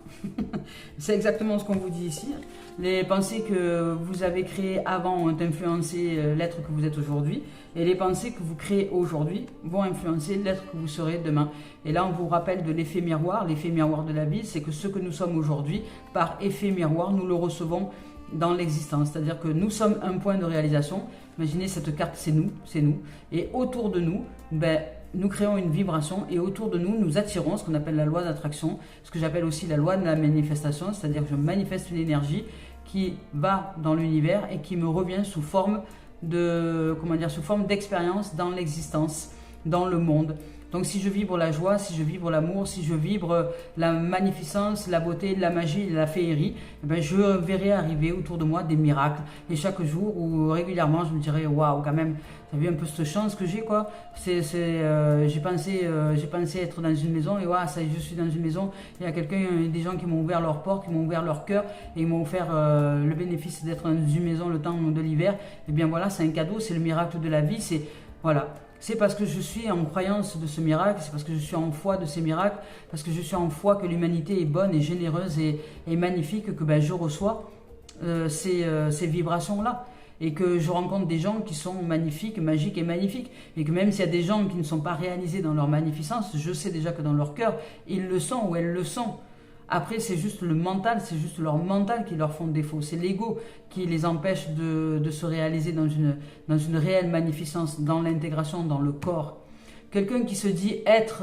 C'est exactement ce qu'on vous dit ici. Les pensées que vous avez créées avant ont influencé l'être que vous êtes aujourd'hui. Et les pensées que vous créez aujourd'hui vont influencer l'être que vous serez demain. Et là, on vous rappelle de l'effet miroir. L'effet miroir de la vie, c'est que ce que nous sommes aujourd'hui, par effet miroir, nous le recevons dans l'existence, c'est-à-dire que nous sommes un point de réalisation. Imaginez cette carte, c'est nous, et autour de nous, nous créons une vibration, et autour de nous, nous attirons ce qu'on appelle la loi d'attraction, ce que j'appelle aussi la loi de la manifestation, c'est-à-dire que je manifeste une énergie qui va dans l'univers et qui me revient sous forme sous forme d'expérience dans l'existence, dans le monde. Donc si je vibre la joie, si je vibre l'amour, si je vibre la magnificence, la beauté, la magie, la féerie, eh ben je verrai arriver autour de moi des miracles. Et chaque jour ou régulièrement, je me dirais, waouh, quand même, t'as vu un peu cette chance que j'ai, quoi. J'ai pensé être dans une maison et waouh, ça y est, je suis dans une maison. Il y a des gens qui m'ont ouvert leur porte, qui m'ont ouvert leur cœur et ils m'ont offert le bénéfice d'être dans une maison le temps de l'hiver. Et bien voilà, c'est un cadeau, c'est le miracle de la vie, voilà. C'est parce que je suis en croyance de ce miracle, c'est parce que je suis en foi de ces miracles, parce que je suis en foi que l'humanité est bonne et généreuse et magnifique, que ben, je reçois ces vibrations-là. Et que je rencontre des gens qui sont magnifiques, magiques et magnifiques. Et que même s'il y a des gens qui ne sont pas réalisés dans leur magnificence, je sais déjà que dans leur cœur, ils le sont ou elles le sont. Après, c'est juste le mental, c'est juste leur mental qui leur font défaut. C'est l'ego qui les empêche de se réaliser dans une réelle magnificence, dans l'intégration, dans le corps. Quelqu'un qui se dit être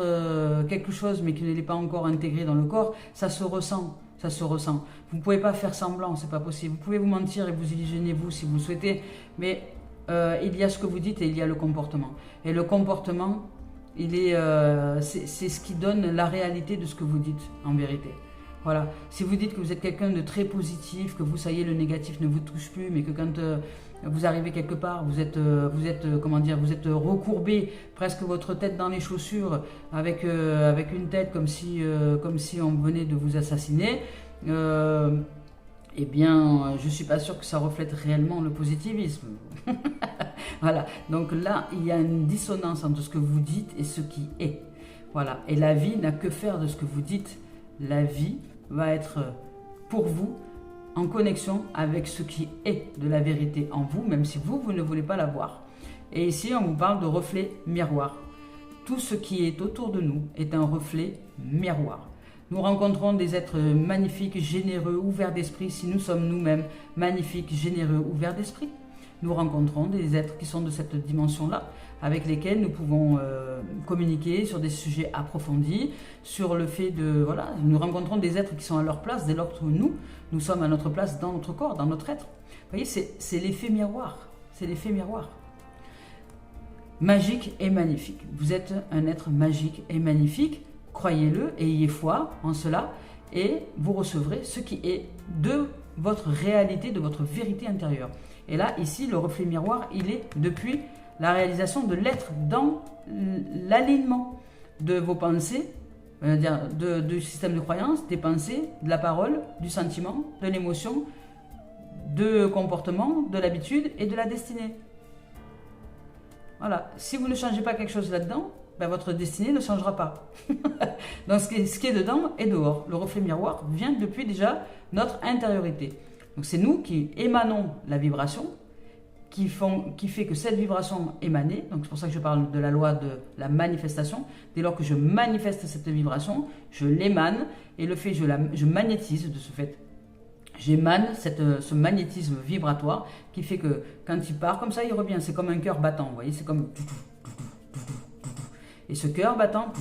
quelque chose, mais qui ne l'est pas encore intégré dans le corps, ça se ressent. Ça se ressent. Vous ne pouvez pas faire semblant, c'est pas possible. Vous pouvez vous mentir et vous illusionnez vous si vous le souhaitez, mais il y a ce que vous dites et il y a le comportement. Et le comportement, c'est ce qui donne la réalité de ce que vous dites, en vérité. Voilà. Si vous dites que vous êtes quelqu'un de très positif, que vous, ça y est, le négatif ne vous touche plus, mais que quand vous arrivez quelque part, vous êtes recourbé, presque votre tête dans les chaussures, avec une tête comme si on venait de vous assassiner, eh bien, je ne suis pas sûre que ça reflète réellement le positivisme. Voilà. Donc là, il y a une dissonance entre ce que vous dites et ce qui est. Voilà. Et la vie n'a que faire de ce que vous dites. La vie va être pour vous en connexion avec ce qui est de la vérité en vous, même si vous ne voulez pas la voir. Et ici, on vous parle de reflet miroir. Tout ce qui est autour de nous est un reflet miroir. Nous rencontrons des êtres magnifiques, généreux, ouverts d'esprit, si nous sommes nous-mêmes magnifiques, généreux, ouverts d'esprit. Nous rencontrons des êtres qui sont de cette dimension-là, avec lesquels nous pouvons communiquer sur des sujets approfondis, sur le fait de... Voilà, nous rencontrons des êtres qui sont à leur place dès lors que nous sommes à notre place dans notre corps, dans notre être. Vous voyez, c'est l'effet miroir. C'est l'effet miroir. Magique et magnifique. Vous êtes un être magique et magnifique. Croyez-le, ayez foi en cela et vous recevrez ce qui est de votre réalité, de votre vérité intérieure. Et là, ici, le reflet miroir, il est depuis la réalisation de l'être dans l'alignement de vos pensées, du système de croyance, des pensées, de la parole, du sentiment, de l'émotion, de comportement, de l'habitude et de la destinée. Voilà. Si vous ne changez pas quelque chose là-dedans, ben votre destinée ne changera pas. Donc ce qui est dedans est dehors. Le reflet miroir vient depuis déjà notre intériorité. Donc c'est nous qui émanons la vibration, qui fait que cette vibration émanée, donc c'est pour ça que je parle de la loi de la manifestation, dès lors que je manifeste cette vibration, je l'émane, et le fait, je magnétise de ce fait. J'émane ce magnétisme vibratoire qui fait que quand il part comme ça, il revient. C'est comme un cœur battant, vous voyez, c'est comme... Et ce cœur battant,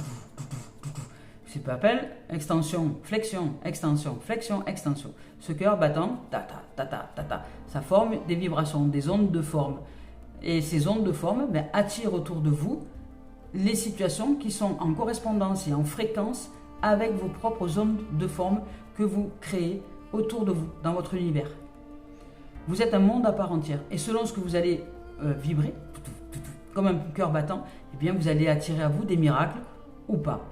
ça s'appelle extension, flexion, extension, flexion, extension. Ce cœur battant, ta ta ta ta ta ta, ça forme des vibrations, des ondes de forme. Et ces ondes de forme attirent autour de vous les situations qui sont en correspondance et en fréquence avec vos propres ondes de forme que vous créez autour de vous, dans votre univers. Vous êtes un monde à part entière. Et selon ce que vous allez vibrer, comme un cœur battant, eh bien vous allez attirer à vous des miracles ou pas.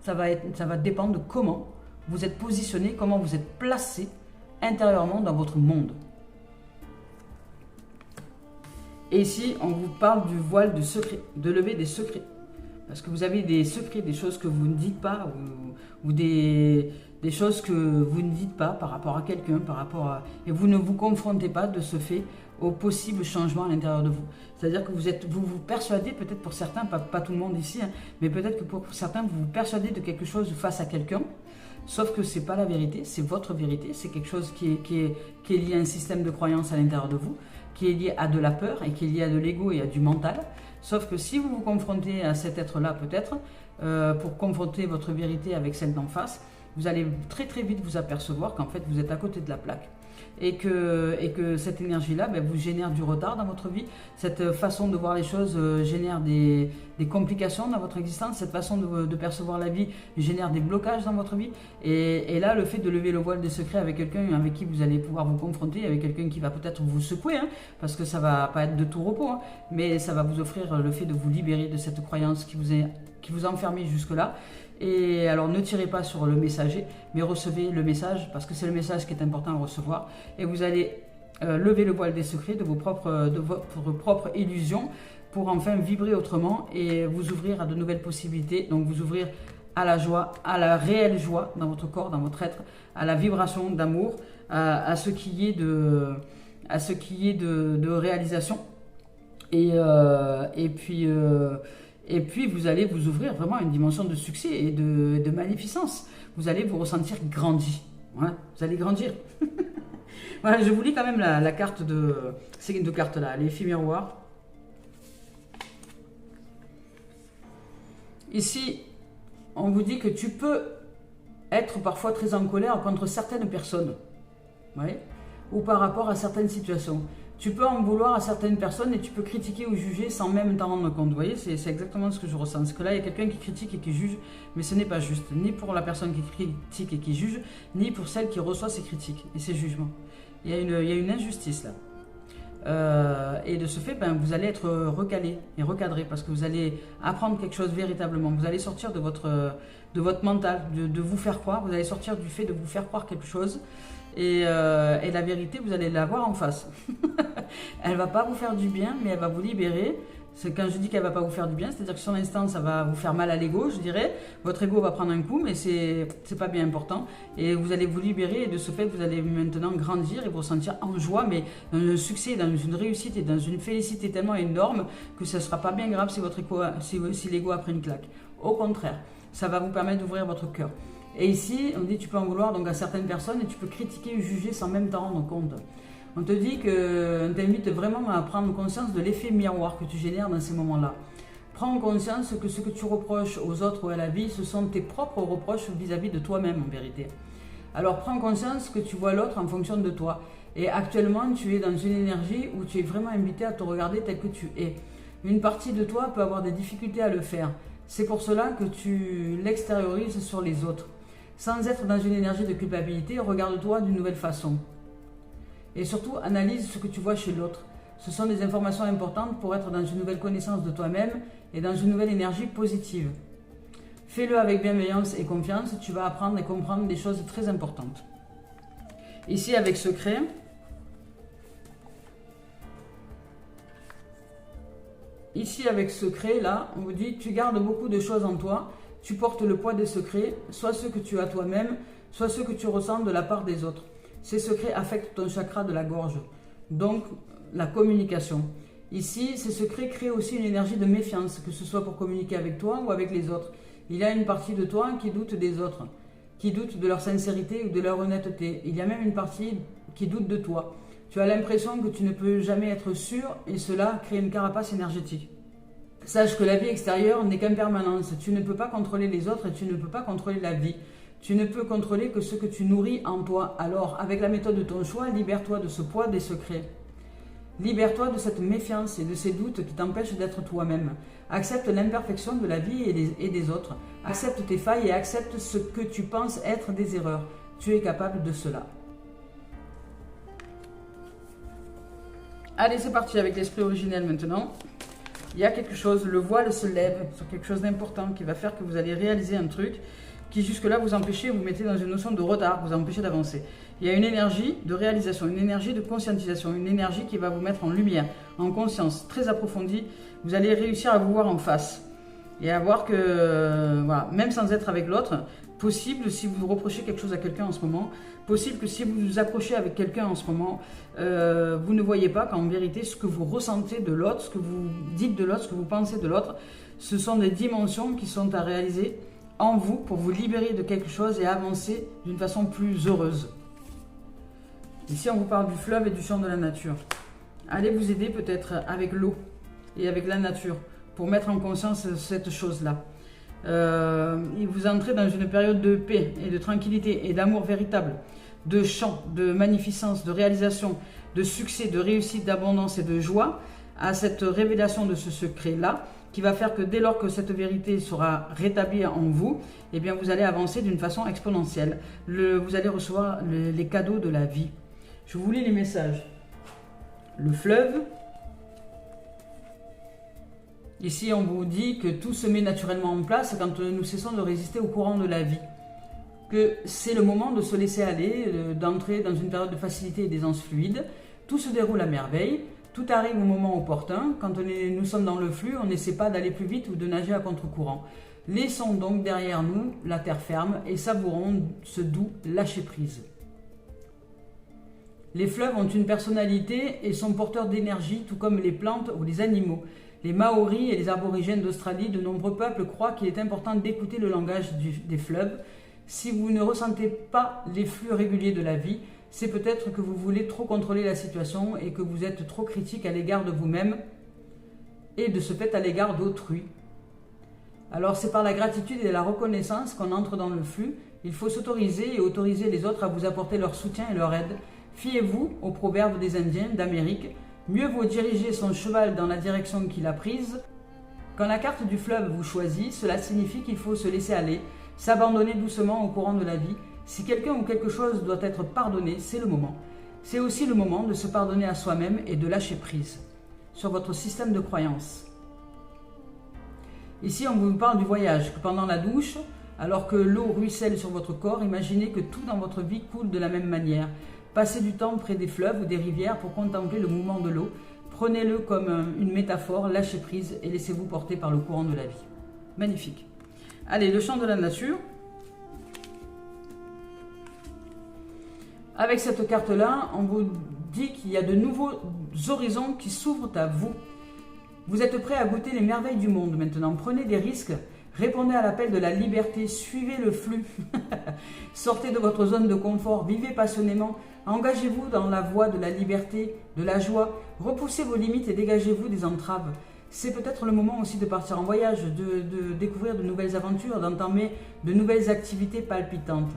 Ça va dépendre de comment vous êtes positionné, comment vous êtes placé intérieurement dans votre monde. Et ici, on vous parle du voile de secret, de lever des secrets. Parce que vous avez des secrets, des choses que vous ne dites pas, ou des choses que vous ne dites pas par rapport à quelqu'un, et vous ne vous confrontez pas de ce fait au possible changement à l'intérieur de vous. C'est-à-dire que vous persuadez, peut-être pour certains, pas tout le monde ici, mais peut-être que pour certains, vous vous persuadez de quelque chose face à quelqu'un, sauf que ce n'est pas la vérité, c'est votre vérité, c'est quelque chose qui est lié à un système de croyance à l'intérieur de vous, qui est lié à de la peur et qui est lié à de l'ego et à du mental. Sauf que si vous vous confrontez à cet être-là peut-être, pour confronter votre vérité avec celle d'en face, vous allez très très vite vous apercevoir qu'en fait vous êtes à côté de la plaque. Et que cette énergie-là vous génère du retard dans votre vie. Cette façon de voir les choses génère des complications dans votre existence. Cette façon de percevoir la vie génère des blocages dans votre vie. Et là, le fait de lever le voile des secrets avec quelqu'un avec qui vous allez pouvoir vous confronter, avec quelqu'un qui va peut-être vous secouer, hein, parce que ça ne va pas être de tout repos, hein, mais ça va vous offrir le fait de vous libérer de cette croyance qui vous a enfermé jusque-là. Et alors ne tirez pas sur le messager, mais recevez le message, parce que c'est le message qui est important à recevoir. Et vous allez lever le voile des secrets de votre propre illusion pour enfin vibrer autrement et vous ouvrir à de nouvelles possibilités. Donc vous ouvrir à la joie, à la réelle joie dans votre corps, dans votre être, à la vibration d'amour, à ce qui est de réalisation. Et puis, vous allez vous ouvrir vraiment à une dimension de succès et de magnificence. Vous allez vous ressentir grandi. Ouais, vous allez grandir. Voilà, je vous lis quand même la carte de ces deux cartes-là, l'effet miroir. Ici, on vous dit que tu peux être parfois très en colère contre certaines personnes. Ouais, ou par rapport à certaines situations. Tu peux en vouloir à certaines personnes et tu peux critiquer ou juger sans même t'en rendre compte. Vous voyez, c'est exactement ce que je ressens. Parce que là, il y a quelqu'un qui critique et qui juge, mais ce n'est pas juste. Ni pour la personne qui critique et qui juge, ni pour celle qui reçoit ses critiques et ses jugements. Il y a une injustice là. Et de ce fait, vous allez être recalé et recadré parce que vous allez apprendre quelque chose véritablement. Vous allez sortir de votre mental, de vous faire croire. Vous allez sortir du fait de vous faire croire quelque chose. Et la vérité, vous allez la voir en face. Elle ne va pas vous faire du bien, mais elle va vous libérer. Quand je dis qu'elle ne va pas vous faire du bien, c'est-à-dire que sur l'instant, ça va vous faire mal à l'ego, je dirais. Votre ego va prendre un coup, mais c'est pas bien important. Et vous allez vous libérer, et de ce fait, vous allez maintenant grandir et vous sentir en joie, mais dans un succès, dans une réussite et dans une félicité tellement énorme que ça ne sera pas bien grave si l'ego a pris une claque. Au contraire, ça va vous permettre d'ouvrir votre cœur. Et ici, on dit tu peux en vouloir donc à certaines personnes et tu peux critiquer ou juger sans même t'en rendre compte. On te dit on t'invite vraiment à prendre conscience de l'effet miroir que tu génères dans ces moments-là. Prends conscience que ce que tu reproches aux autres ou à la vie, ce sont tes propres reproches vis-à-vis de toi-même en vérité. Alors prends conscience que tu vois l'autre en fonction de toi. Et actuellement, tu es dans une énergie où tu es vraiment invité à te regarder tel que tu es. Une partie de toi peut avoir des difficultés à le faire. C'est pour cela que tu l'extériorises sur les autres. Sans être dans une énergie de culpabilité, regarde-toi d'une nouvelle façon. Et surtout, analyse ce que tu vois chez l'autre. Ce sont des informations importantes pour être dans une nouvelle connaissance de toi-même et dans une nouvelle énergie positive. Fais-le avec bienveillance et confiance, tu vas apprendre et comprendre des choses très importantes. Ici, avec secret, là, on vous dit, tu gardes beaucoup de choses en toi. Tu portes le poids des secrets, soit ceux que tu as toi-même, soit ceux que tu ressens de la part des autres. Ces secrets affectent ton chakra de la gorge, donc la communication. Ici, ces secrets créent aussi une énergie de méfiance, que ce soit pour communiquer avec toi ou avec les autres. Il y a une partie de toi qui doute des autres, qui doute de leur sincérité ou de leur honnêteté. Il y a même une partie qui doute de toi. Tu as l'impression que tu ne peux jamais être sûr et cela crée une carapace énergétique. Sache que la vie extérieure n'est qu'impermanence. Tu ne peux pas contrôler les autres et tu ne peux pas contrôler la vie. Tu ne peux contrôler que ce que tu nourris en toi. Alors, avec la méthode de ton choix, libère-toi de ce poids des secrets. Libère-toi de cette méfiance et de ces doutes qui t'empêchent d'être toi-même. Accepte l'imperfection de la vie et des autres. Accepte tes failles et accepte ce que tu penses être des erreurs. Tu es capable de cela. Allez, c'est parti avec l'esprit originel maintenant. Il y a quelque chose, le voile se lève sur quelque chose d'important qui va faire que vous allez réaliser un truc qui jusque-là vous empêchez, vous mettez dans une notion de retard, vous empêchez d'avancer. Il y a une énergie de réalisation, une énergie de conscientisation, une énergie qui va vous mettre en lumière, en conscience très approfondie. Vous allez réussir à vous voir en face et à voir que, voilà, même sans être avec l'autre, possible si vous reprochez quelque chose à quelqu'un en ce moment, possible que si vous vous accrochez avec quelqu'un en ce moment, vous ne voyez pas qu'en vérité, ce que vous ressentez de l'autre, ce que vous dites de l'autre, ce que vous pensez de l'autre, ce sont des dimensions qui sont à réaliser en vous pour vous libérer de quelque chose et avancer d'une façon plus heureuse. Ici, on vous parle du fleuve et du champ de la nature. Allez vous aider peut-être avec l'eau et avec la nature pour mettre en conscience cette chose-là. Vous entrez dans une période de paix et de tranquillité et d'amour véritable, de chant, de magnificence, de réalisation, de succès, de réussite, d'abondance et de joie, à cette révélation de ce secret-là, qui va faire que dès lors que cette vérité sera rétablie en vous, eh bien vous allez avancer d'une façon exponentielle. Vous allez recevoir les cadeaux de la vie. Je vous lis les messages. Le fleuve. Ici, on vous dit que tout se met naturellement en place quand nous cessons de résister au courant de la vie. Que c'est le moment de se laisser aller, d'entrer dans une période de facilité et d'aisance fluide. Tout se déroule à merveille. Tout arrive au moment opportun. Quand nous sommes dans le flux, on n'essaie pas d'aller plus vite ou de nager à contre-courant. Laissons donc derrière nous la terre ferme et savourons ce doux lâcher-prise. Les fleuves ont une personnalité et sont porteurs d'énergie, tout comme les plantes ou les animaux. Les Maoris et les aborigènes d'Australie, de nombreux peuples croient qu'il est important d'écouter le langage des fleuves. Si vous ne ressentez pas les flux réguliers de la vie, c'est peut-être que vous voulez trop contrôler la situation et que vous êtes trop critique à l'égard de vous-même et de ce fait à l'égard d'autrui. Alors c'est par la gratitude et la reconnaissance qu'on entre dans le flux. Il faut s'autoriser et autoriser les autres à vous apporter leur soutien et leur aide. Fiez-vous au proverbe des Indiens d'Amérique. Mieux vaut diriger son cheval dans la direction qu'il a prise. Quand la carte du fleuve vous choisit, cela signifie qu'il faut se laisser aller, s'abandonner doucement au courant de la vie. Si quelqu'un ou quelque chose doit être pardonné, c'est le moment. C'est aussi le moment de se pardonner à soi-même et de lâcher prise sur votre système de croyances. Ici, on vous parle du voyage, que pendant la douche, alors que l'eau ruisselle sur votre corps, imaginez que tout dans votre vie coule de la même manière. Passez du temps près des fleuves ou des rivières pour contempler le mouvement de l'eau. Prenez-le comme une métaphore, lâchez prise et laissez-vous porter par le courant de la vie. Magnifique. Allez, le chant de la nature. Avec cette carte-là, on vous dit qu'il y a de nouveaux horizons qui s'ouvrent à vous. Vous êtes prêt à goûter les merveilles du monde maintenant. Prenez des risques, répondez à l'appel de la liberté, suivez le flux. Sortez de votre zone de confort, vivez passionnément, engagez-vous dans la voie de la liberté, de la joie, repoussez vos limites et dégagez-vous des entraves. C'est peut-être le moment aussi de partir en voyage, de découvrir de nouvelles aventures, d'entamer de nouvelles activités palpitantes.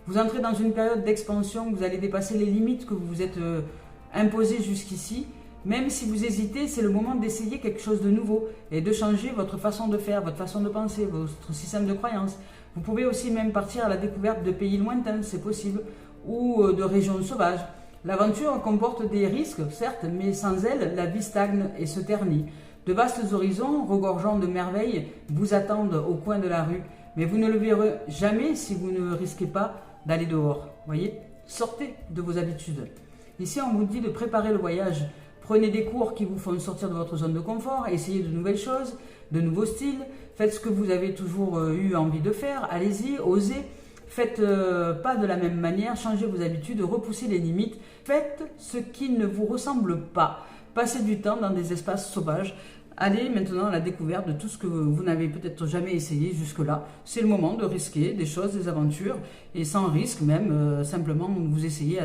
Vous entrez dans une période d'expansion, vous allez dépasser les limites que vous vous êtes imposées jusqu'ici. Même si vous hésitez, c'est le moment d'essayer quelque chose de nouveau et de changer votre façon de faire, votre façon de penser, votre système de croyance. Vous pouvez aussi même partir à la découverte de pays lointains, c'est possible, ou de régions sauvages. L'aventure comporte des risques, certes, mais sans elle, la vie stagne et se ternit. De vastes horizons, regorgeant de merveilles, vous attendent au coin de la rue. Mais vous ne le verrez jamais si vous ne risquez pas d'aller dehors. Voyez, sortez de vos habitudes. Ici, on vous dit de préparer le voyage. Prenez des cours qui vous font sortir de votre zone de confort, essayez de nouvelles choses, de nouveaux styles. Faites ce que vous avez toujours eu envie de faire. Allez-y, osez. Faites pas de la même manière, changez vos habitudes, repoussez les limites. Faites ce qui ne vous ressemble pas. Passez du temps dans des espaces sauvages. Allez maintenant à la découverte de tout ce que vous n'avez peut-être jamais essayé jusque-là. C'est le moment de risquer des choses, des aventures, et sans risque même, simplement vous essayez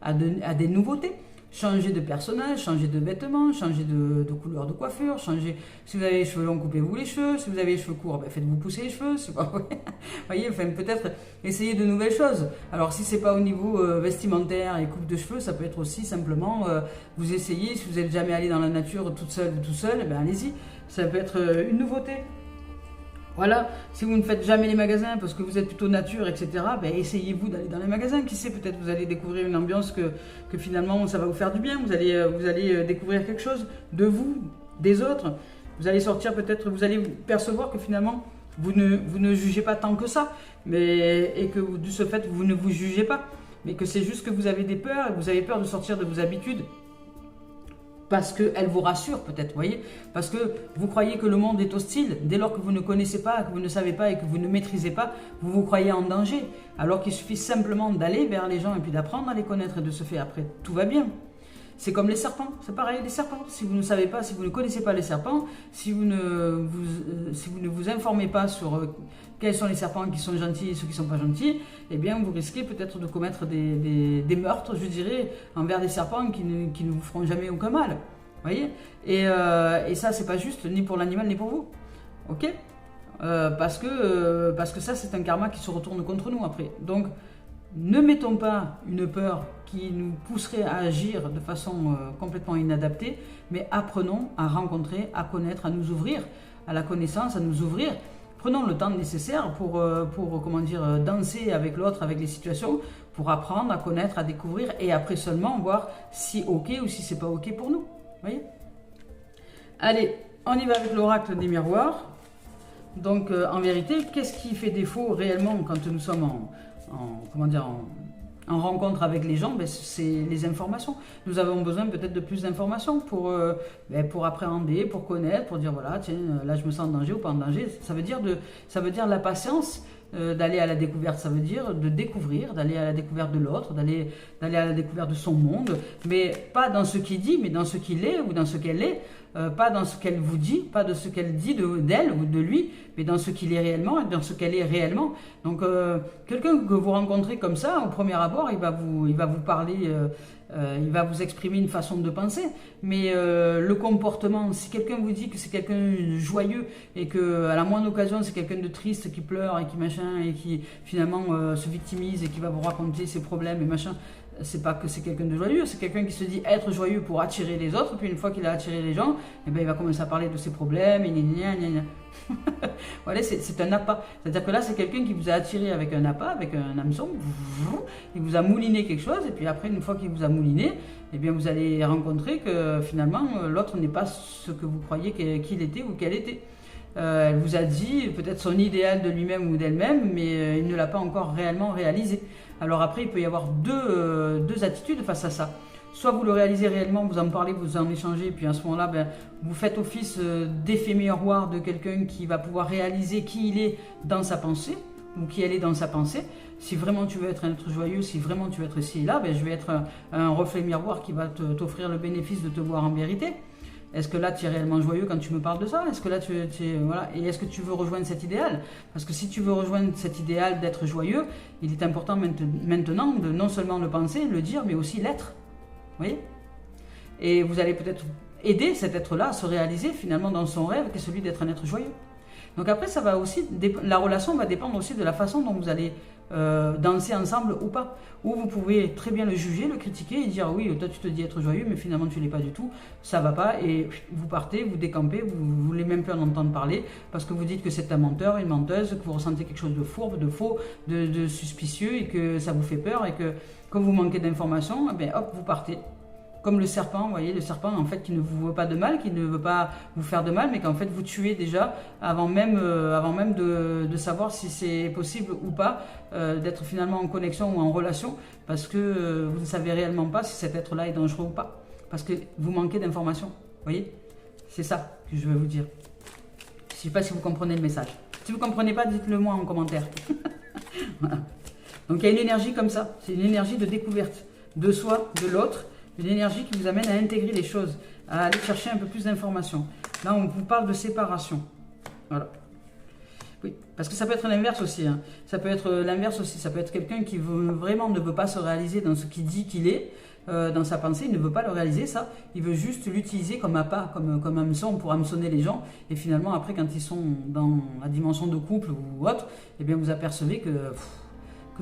à des nouveautés. Changez de personnage, changez de vêtements, changez de couleur de coiffure, changez. Si vous avez les cheveux longs, coupez-vous les cheveux. Si vous avez les cheveux courts, faites-vous pousser les cheveux. C'est pas... voyez, enfin, peut-être essayer de nouvelles choses. Alors si c'est pas au niveau vestimentaire et coupe de cheveux, ça peut être aussi simplement vous essayez. Si vous n'êtes jamais allé dans la nature toute seule ou tout seul, allez-y. Ça peut être une nouveauté. Voilà, si vous ne faites jamais les magasins parce que vous êtes plutôt nature, etc., essayez-vous d'aller dans les magasins. Qui sait, peut-être vous allez découvrir une ambiance que finalement ça va vous faire du bien. Vous allez découvrir quelque chose de vous, des autres. Vous allez sortir peut-être, vous allez percevoir que finalement vous ne jugez pas tant que ça, et que de ce fait vous ne vous jugez pas, mais que c'est juste que vous avez des peurs, et vous avez peur de sortir de vos habitudes. Parce qu'elle vous rassure peut-être, voyez, parce que vous croyez que le monde est hostile. Dès lors que vous ne connaissez pas, que vous ne savez pas et que vous ne maîtrisez pas, vous vous croyez en danger. Alors qu'il suffit simplement d'aller vers les gens et puis d'apprendre à les connaître, et de se faire après, tout va bien. C'est comme les serpents, c'est pareil, les serpents. Si vous ne savez pas, si vous ne connaissez pas les serpents, si vous ne vous informez pas sur quels sont les serpents qui sont gentils et ceux qui ne sont pas gentils, eh bien vous risquez peut-être de commettre des meurtres, je dirais, envers des serpents qui ne vous feront jamais aucun mal. Voyez, et ça, c'est pas juste, ni pour l'animal, ni pour vous. Ok ? parce que ça, c'est un karma qui se retourne contre nous après. Donc, ne mettons pas une peur qui nous pousserait à agir de façon complètement inadaptée, mais apprenons à rencontrer, à connaître, à nous ouvrir à la connaissance, à nous ouvrir. Prenons le temps nécessaire pour comment dire, danser avec l'autre, avec les situations, pour apprendre, à connaître, à découvrir, et après seulement voir si ok ou si c'est pas ok pour nous. Vous voyez? Allez, on y va avec l'oracle des miroirs. Donc, en vérité, qu'est-ce qui fait défaut réellement quand nous sommes en rencontre avec les gens? Ben, c'est les informations. Nous avons besoin peut-être de plus d'informations pour appréhender, pour connaître, pour dire voilà, tiens, là je me sens en danger ou pas en danger. Ça veut dire la patience d'aller à la découverte. Ça veut dire de découvrir, d'aller à la découverte de l'autre, d'aller à la découverte de son monde, mais pas dans ce qu'il dit, mais dans ce qu'il est ou dans ce qu'elle est. Pas dans ce qu'elle vous dit, pas de ce qu'elle dit d'elle ou de lui, mais dans ce qu'il est réellement et dans ce qu'elle est réellement. Donc, quelqu'un que vous rencontrez comme ça, au premier abord, il va vous parler, il va vous exprimer une façon de penser, mais le comportement, si quelqu'un vous dit que c'est quelqu'un de joyeux et que à la moindre occasion, c'est quelqu'un de triste qui pleure et qui machin et qui finalement se victimise et qui va vous raconter ses problèmes et machin, c'est pas que c'est quelqu'un de joyeux, c'est quelqu'un qui se dit être joyeux pour attirer les autres, puis une fois qu'il a attiré les gens, eh ben, il va commencer à parler de ses problèmes, et voilà, c'est un appât. C'est-à-dire que là, c'est quelqu'un qui vous a attiré avec un appât, avec un hameçon, il vous a mouliné quelque chose, et puis après, une fois qu'il vous a mouliné, eh bien, vous allez rencontrer que finalement, l'autre n'est pas ce que vous croyez qu'il était ou qu'elle était. Elle vous a dit peut-être son idéal de lui-même ou d'elle-même, mais il ne l'a pas encore réellement réalisé. Alors après, il peut y avoir deux attitudes face à ça. Soit vous le réalisez réellement, vous en parlez, vous en échangez, puis à ce moment-là, ben, vous faites office d'effet miroir de quelqu'un qui va pouvoir réaliser qui il est dans sa pensée, ou qui elle est dans sa pensée. Si vraiment tu veux être un être joyeux, si vraiment tu veux être ici et là, ben, je vais être un reflet miroir qui va t'offrir le bénéfice de te voir en vérité. Est-ce que là, tu es réellement joyeux quand tu me parles de ça? Est-ce que là, voilà. Et est-ce que tu veux rejoindre cet idéal? Parce que si tu veux rejoindre cet idéal d'être joyeux, il est important maintenant de non seulement le penser, le dire, mais aussi l'être. Vous voyez? Et vous allez peut-être aider cet être-là à se réaliser finalement dans son rêve, qui est celui d'être un être joyeux. Donc après, ça va aussi, la relation va dépendre aussi de la façon dont vous allez danser ensemble ou pas. Ou vous pouvez très bien le juger, le critiquer et dire oui, toi tu te dis être joyeux, mais finalement tu l'es pas du tout, ça va pas, et vous partez, vous décampez, vous voulez même plus en entendre parler parce que vous dites que c'est un menteur, une menteuse, que vous ressentez quelque chose de fourbe, de faux, de suspicieux et que ça vous fait peur et que quand vous manquez d'informations, eh bien hop, vous partez. Comme le serpent, vous voyez, le serpent en fait qui ne vous veut pas de mal, qui ne veut pas vous faire de mal, mais qu'en fait vous tuez déjà avant même de savoir si c'est possible ou pas d'être finalement en connexion ou en relation, parce que vous ne savez réellement pas si cet être-là est dangereux ou pas, parce que vous manquez d'informations. Vous voyez, c'est ça que je veux vous dire. Je ne sais pas si vous comprenez le message. Si vous ne comprenez pas, dites-le moi en commentaire. Voilà. Donc il y a une énergie comme ça, c'est une énergie de découverte de soi, de l'autre. Une énergie qui vous amène à intégrer les choses, à aller chercher un peu plus d'informations. Là, on vous parle de séparation. Voilà. Oui, parce que ça peut être l'inverse aussi. Hein. Ça peut être l'inverse aussi. Ça peut être quelqu'un qui vraiment ne veut pas se réaliser dans ce qu'il dit qu'il est, dans sa pensée. Il ne veut pas le réaliser, ça. Il veut juste l'utiliser comme appât, comme hameçon pour hameçonner les gens. Et finalement, après, quand ils sont dans la dimension de couple ou autre, eh bien, vous apercevez que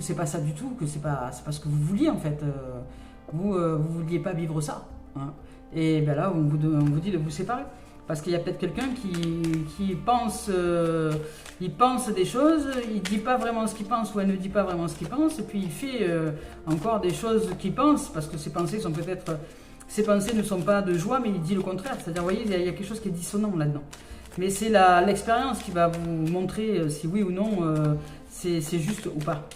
c'est pas ça du tout, que c'est pas ce que vous vouliez, en fait. Vous ne vouliez pas vivre ça. Hein. Et bien là, on vous dit de vous séparer. Parce qu'il y a peut-être quelqu'un qui pense, il pense des choses, il ne dit pas vraiment ce qu'il pense ou elle ne dit pas vraiment ce qu'il pense, et puis il fait encore des choses qu'il pense, parce que ses pensées ne sont pas de joie, mais il dit le contraire. C'est-à-dire, vous voyez, il y a quelque chose qui est dissonant là-dedans. Mais c'est l'expérience qui va vous montrer si oui ou non c'est juste ou pas.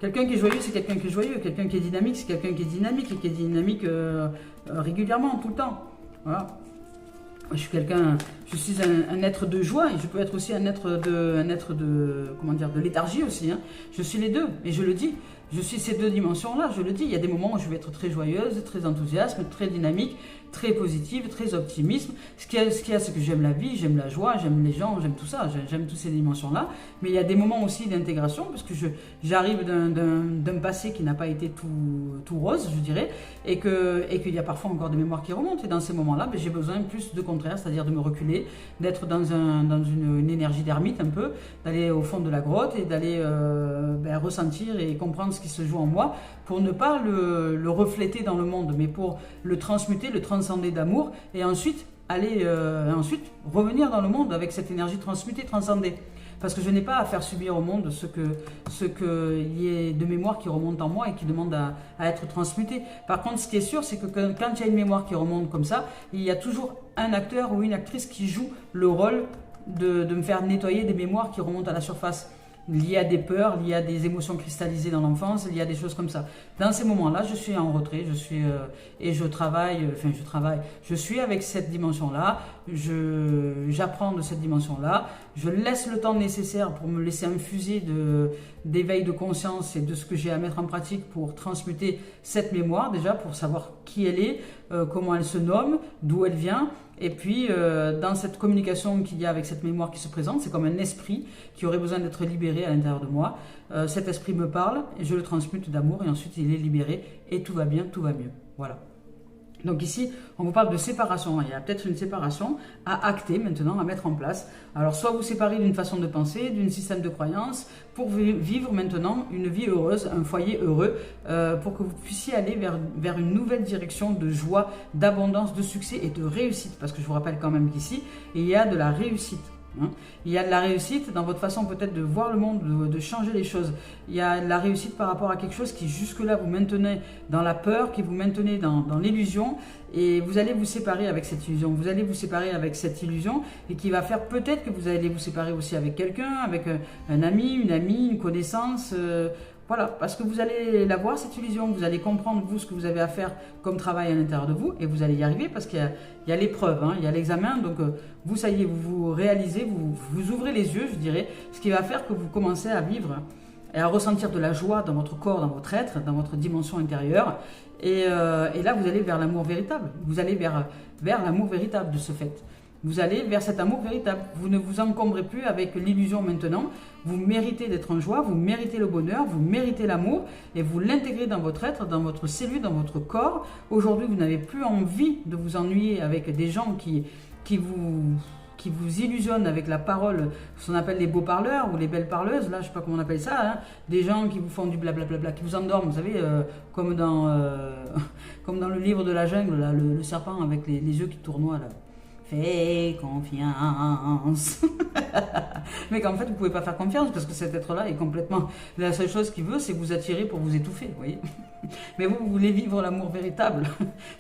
Quelqu'un qui est joyeux, c'est quelqu'un qui est joyeux. Quelqu'un qui est dynamique, c'est quelqu'un qui est dynamique et qui est dynamique régulièrement, tout le temps. Voilà. Je suis un être de joie et je peux être aussi un être de léthargie aussi. Hein. Je suis les deux et je le dis. je suis ces deux dimensions-là, je le dis. Il y a des moments où je vais être très joyeuse, très enthousiaste, très dynamique, très positive, très optimiste. Ce qu'il y a, c'est que j'aime la vie, j'aime la joie, j'aime les gens, j'aime tout ça, j'aime toutes ces dimensions-là. Mais il y a des moments aussi d'intégration, parce que j'arrive d'un passé qui n'a pas été tout rose, je dirais, et qu'il y a parfois encore des mémoires qui remontent. Et dans ces moments-là, ben, j'ai besoin plus de contraire, c'est-à-dire de me reculer, d'être dans une énergie d'ermite un peu, d'aller au fond de la grotte et d'aller ressentir et comprendre ce qui se joue en moi, pour ne pas le refléter dans le monde, mais pour le transmuter, le transcender d'amour, et ensuite ensuite revenir dans le monde avec cette énergie transmutée, transcendée. Parce que je n'ai pas à faire subir au monde ce que y ait de mémoire qui remonte en moi et qui demande à être transmutée. Par contre, ce qui est sûr, c'est que quand il y a une mémoire qui remonte comme ça, il y a toujours un acteur ou une actrice qui joue le rôle de me faire nettoyer des mémoires qui remontent à la surface, liées à des peurs, liées à des émotions cristallisées dans l'enfance, liées à des choses comme ça. Dans ces moments-là, je suis en retrait, je suis avec cette dimension-là, j'apprends de cette dimension-là, je laisse le temps nécessaire pour me laisser infuser d'éveil de conscience et de ce que j'ai à mettre en pratique pour transmuter cette mémoire, déjà pour savoir qui elle est, comment elle se nomme, d'où elle vient. Et puis, dans cette communication qu'il y a avec cette mémoire qui se présente, c'est comme un esprit qui aurait besoin d'être libéré à l'intérieur de moi. Cet esprit me parle, et je le transmute d'amour, et ensuite il est libéré, et tout va bien, tout va mieux. Voilà. Donc ici, on vous parle de séparation. Il y a peut-être une séparation à acter maintenant, à mettre en place. Alors, soit vous séparez d'une façon de penser, d'un système de croyance, pour vivre maintenant une vie heureuse, un foyer heureux, pour que vous puissiez aller vers une nouvelle direction de joie, d'abondance, de succès et de réussite. Parce que je vous rappelle quand même qu'ici, il y a de la réussite. Il y a de la réussite dans votre façon peut-être de voir le monde, de changer les choses. Il y a de la réussite par rapport à quelque chose qui jusque-là vous maintenait dans la peur, qui vous maintenait dans l'illusion, et vous allez vous séparer avec cette illusion. Vous allez vous séparer avec cette illusion, et qui va faire peut-être que vous allez vous séparer aussi avec quelqu'un, avec un ami, une amie, une connaissance. Voilà, parce que vous allez la voir, cette illusion, vous allez comprendre, vous, ce que vous avez à faire comme travail à l'intérieur de vous, et vous allez y arriver, parce qu'il y a l'épreuve, il y a l'examen, donc vous, ça y est, vous réalisez, vous ouvrez les yeux, je dirais, ce qui va faire que vous commencez à vivre et à ressentir de la joie dans votre corps, dans votre être, dans votre dimension intérieure, et là, vous allez vers l'amour véritable, vous allez vers l'amour véritable de ce fait. Vous allez vers cet amour véritable. Vous ne vous encombrez plus avec l'illusion maintenant. Vous méritez d'être en joie, vous méritez le bonheur, vous méritez l'amour, et vous l'intégrez dans votre être, dans votre cellule, dans votre corps. Aujourd'hui, vous n'avez plus envie de vous ennuyer avec des gens qui vous illusionnent avec la parole, ce qu'on appelle les beaux parleurs ou les belles parleuses, là je ne sais pas comment on appelle ça, des gens qui vous font du blablabla, qui vous endorment, vous savez, comme dans le livre de la jungle, là, le serpent avec les yeux qui tournoient là. Fais confiance. Mais qu'en fait, vous ne pouvez pas faire confiance parce que cet être-là est complètement... La seule chose qu'il veut, c'est vous attirer pour vous étouffer, vous voyez. Mais vous voulez vivre l'amour véritable.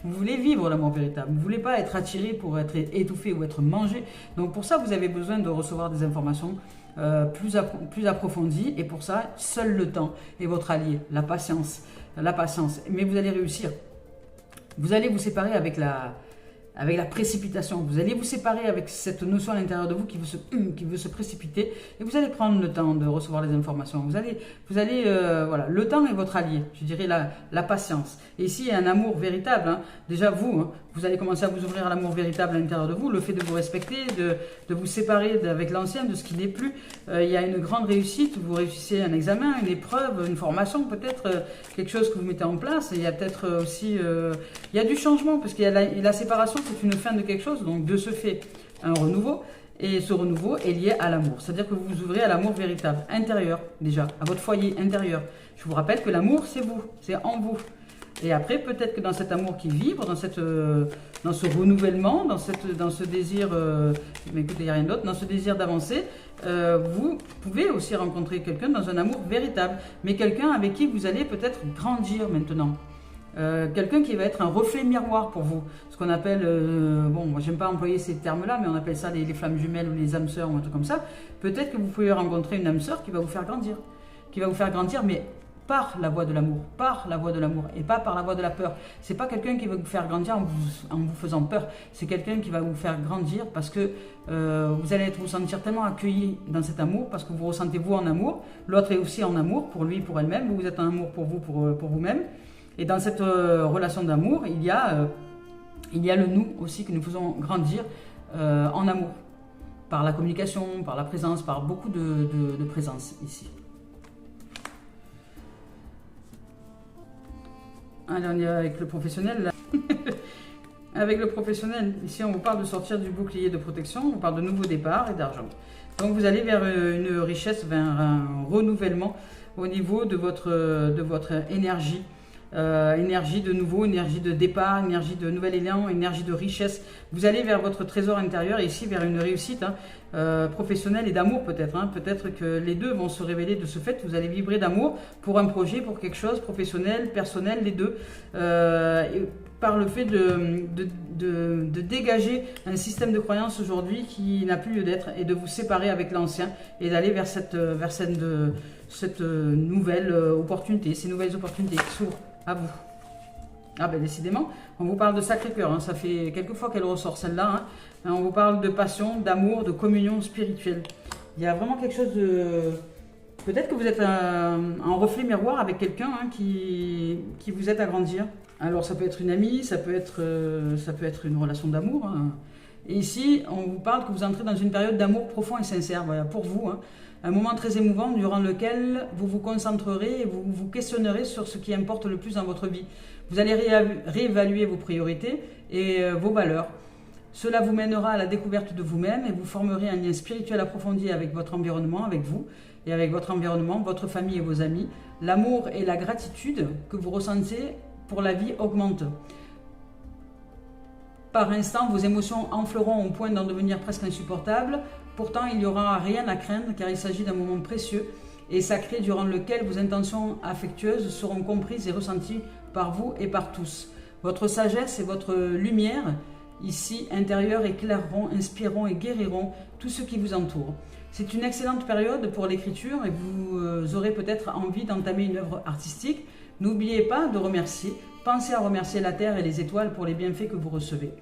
Vous voulez vivre l'amour véritable. Vous ne voulez pas être attiré pour être étouffé ou être mangé. Donc pour ça, vous avez besoin de recevoir des informations plus approfondies. Et pour ça, seul le temps est votre allié. La patience. La patience. Mais vous allez réussir. Vous allez vous séparer avec la précipitation. Vous allez vous séparer avec cette notion à l'intérieur de vous qui veut se précipiter, et vous allez prendre le temps de recevoir les informations. Vous allez voilà, le temps est votre allié, je dirais la patience. Et ici, il y a un amour véritable. Déjà, vous allez commencer à vous ouvrir à l'amour véritable à l'intérieur de vous, le fait de vous respecter, de vous séparer avec l'ancien, de ce qui n'est plus. Il y a une grande réussite, vous réussissez un examen, une épreuve, une formation, peut-être quelque chose que vous mettez en place. Et il y a peut-être aussi, il y a du changement, parce qu'il y a la séparation, c'est une fin de quelque chose, donc de ce fait, un renouveau, et ce renouveau est lié à l'amour, c'est-à-dire que vous vous ouvrez à l'amour véritable, intérieur déjà, à votre foyer intérieur. Je vous rappelle que l'amour, c'est vous, c'est en vous. Et après, peut-être que dans cet amour qui vibre, dans ce renouvellement, dans ce désir, mais écoutez, il n'y a rien d'autre, dans ce désir d'avancer, vous pouvez aussi rencontrer quelqu'un dans un amour véritable, mais quelqu'un avec qui vous allez peut-être grandir maintenant. Quelqu'un qui va être un reflet miroir pour vous, ce qu'on appelle, bon, moi j'aime pas employer ces termes-là, mais on appelle ça les flammes jumelles ou les âmes sœurs ou un truc comme ça. Peut-être que vous pouvez rencontrer une âme sœur qui va vous faire grandir, mais par la voie de l'amour, et pas par la voie de la peur. C'est pas quelqu'un qui va vous faire grandir en vous faisant peur, c'est quelqu'un qui va vous faire grandir parce que vous allez vous sentir tellement accueilli dans cet amour, parce que vous ressentez vous en amour, l'autre est aussi en amour pour lui, pour elle-même, vous êtes en amour pour vous, pour vous-même. Et dans cette relation d'amour, il y a le nous aussi que nous faisons grandir en amour, par la communication, par la présence, par beaucoup de présence ici. Allez, on y va avec le professionnel. Avec le professionnel, ici on vous parle de sortir du bouclier de protection, on parle de nouveau départ et d'argent. Donc vous allez vers une richesse, vers un renouvellement au niveau de votre énergie. Énergie de nouveau, énergie de départ, énergie de nouvel élan, énergie de richesse. Vous allez vers votre trésor intérieur et ici vers une réussite professionnelle et d'amour peut-être. Peut-être que les deux vont se révéler de ce fait. Vous allez vibrer d'amour pour un projet, pour quelque chose, professionnel, personnel, les deux. Par le fait de dégager un système de croyance aujourd'hui qui n'a plus lieu d'être et de vous séparer avec l'ancien et d'aller vers cette nouvelle opportunité, ces nouvelles opportunités qui s'ouvrent à vous. Ah ben décidément, on vous parle de Sacré-Cœur, ça fait quelques fois qu'elle ressort celle-là. On vous parle de passion, d'amour, de communion spirituelle. Il y a vraiment quelque chose de... Peut-être que vous êtes en reflet miroir avec quelqu'un qui vous aide à grandir. Alors ça peut être une amie, ça peut être une relation d'amour. Et ici, on vous parle que vous entrez dans une période d'amour profond et sincère, voilà, pour vous. Un moment très émouvant durant lequel vous vous concentrerez et vous vous questionnerez sur ce qui importe le plus dans votre vie. Vous allez réévaluer vos priorités et vos valeurs. Cela vous mènera à la découverte de vous-même et vous formerez un lien spirituel approfondi avec votre environnement, avec vous et avec votre environnement, votre famille et vos amis. L'amour et la gratitude que vous ressentez pour la vie augmentent. Par instant, vos émotions enfleront au point d'en devenir presque insupportables. Pourtant, il n'y aura rien à craindre car il s'agit d'un moment précieux et sacré durant lequel vos intentions affectueuses seront comprises et ressenties par vous et par tous. Votre sagesse et votre lumière, ici, intérieure, éclaireront, inspireront et guériront tout ce qui vous entoure. C'est une excellente période pour l'écriture et vous aurez peut-être envie d'entamer une œuvre artistique. N'oubliez pas de remercier. Pensez à remercier la Terre et les étoiles pour les bienfaits que vous recevez.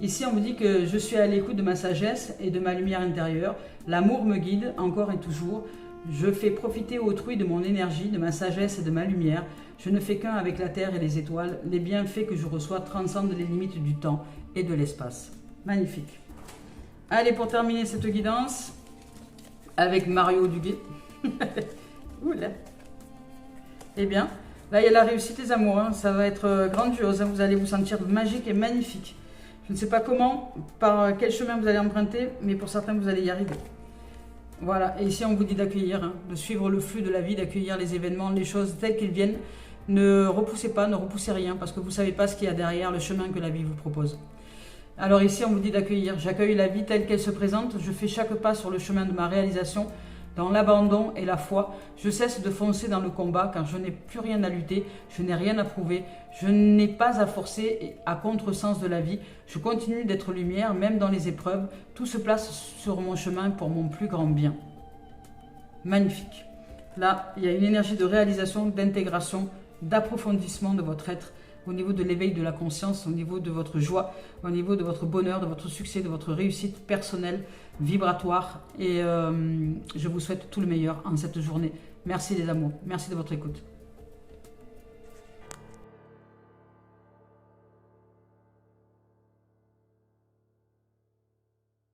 Ici, on vous dit que je suis à l'écoute de ma sagesse et de ma lumière intérieure. L'amour me guide encore et toujours. Je fais profiter autrui de mon énergie, de ma sagesse et de ma lumière. Je ne fais qu'un avec la Terre et les étoiles. Les bienfaits que je reçois transcendent les limites du temps et de l'espace. Magnifique. Allez, pour terminer cette guidance, avec Mario Duguay. Oula. Eh bien, là, il y a la réussite des amours. Ça va être grandiose. Vous allez vous sentir magique et magnifique. Je ne sais pas comment, par quel chemin vous allez emprunter, mais pour certains, vous allez y arriver. Voilà, et ici, on vous dit d'accueillir, de suivre le flux de la vie, d'accueillir les événements, les choses telles qu'elles viennent. Ne repoussez pas, ne repoussez rien, parce que vous ne savez pas ce qu'il y a derrière le chemin que la vie vous propose. Alors ici, on vous dit d'accueillir. J'accueille la vie telle qu'elle se présente. Je fais chaque pas sur le chemin de ma réalisation, dans l'abandon et la foi. Je cesse de foncer dans le combat, car je n'ai plus rien à lutter, je n'ai rien à prouver. Je n'ai pas à forcer à contresens de la vie. Je continue d'être lumière, même dans les épreuves. Tout se place sur mon chemin pour mon plus grand bien. Magnifique. Là, il y a une énergie de réalisation, d'intégration, d'approfondissement de votre être, au niveau de l'éveil de la conscience, au niveau de votre joie, au niveau de votre bonheur, de votre succès, de votre réussite personnelle, vibratoire. Et je vous souhaite tout le meilleur en cette journée. Merci les amours, merci de votre écoute.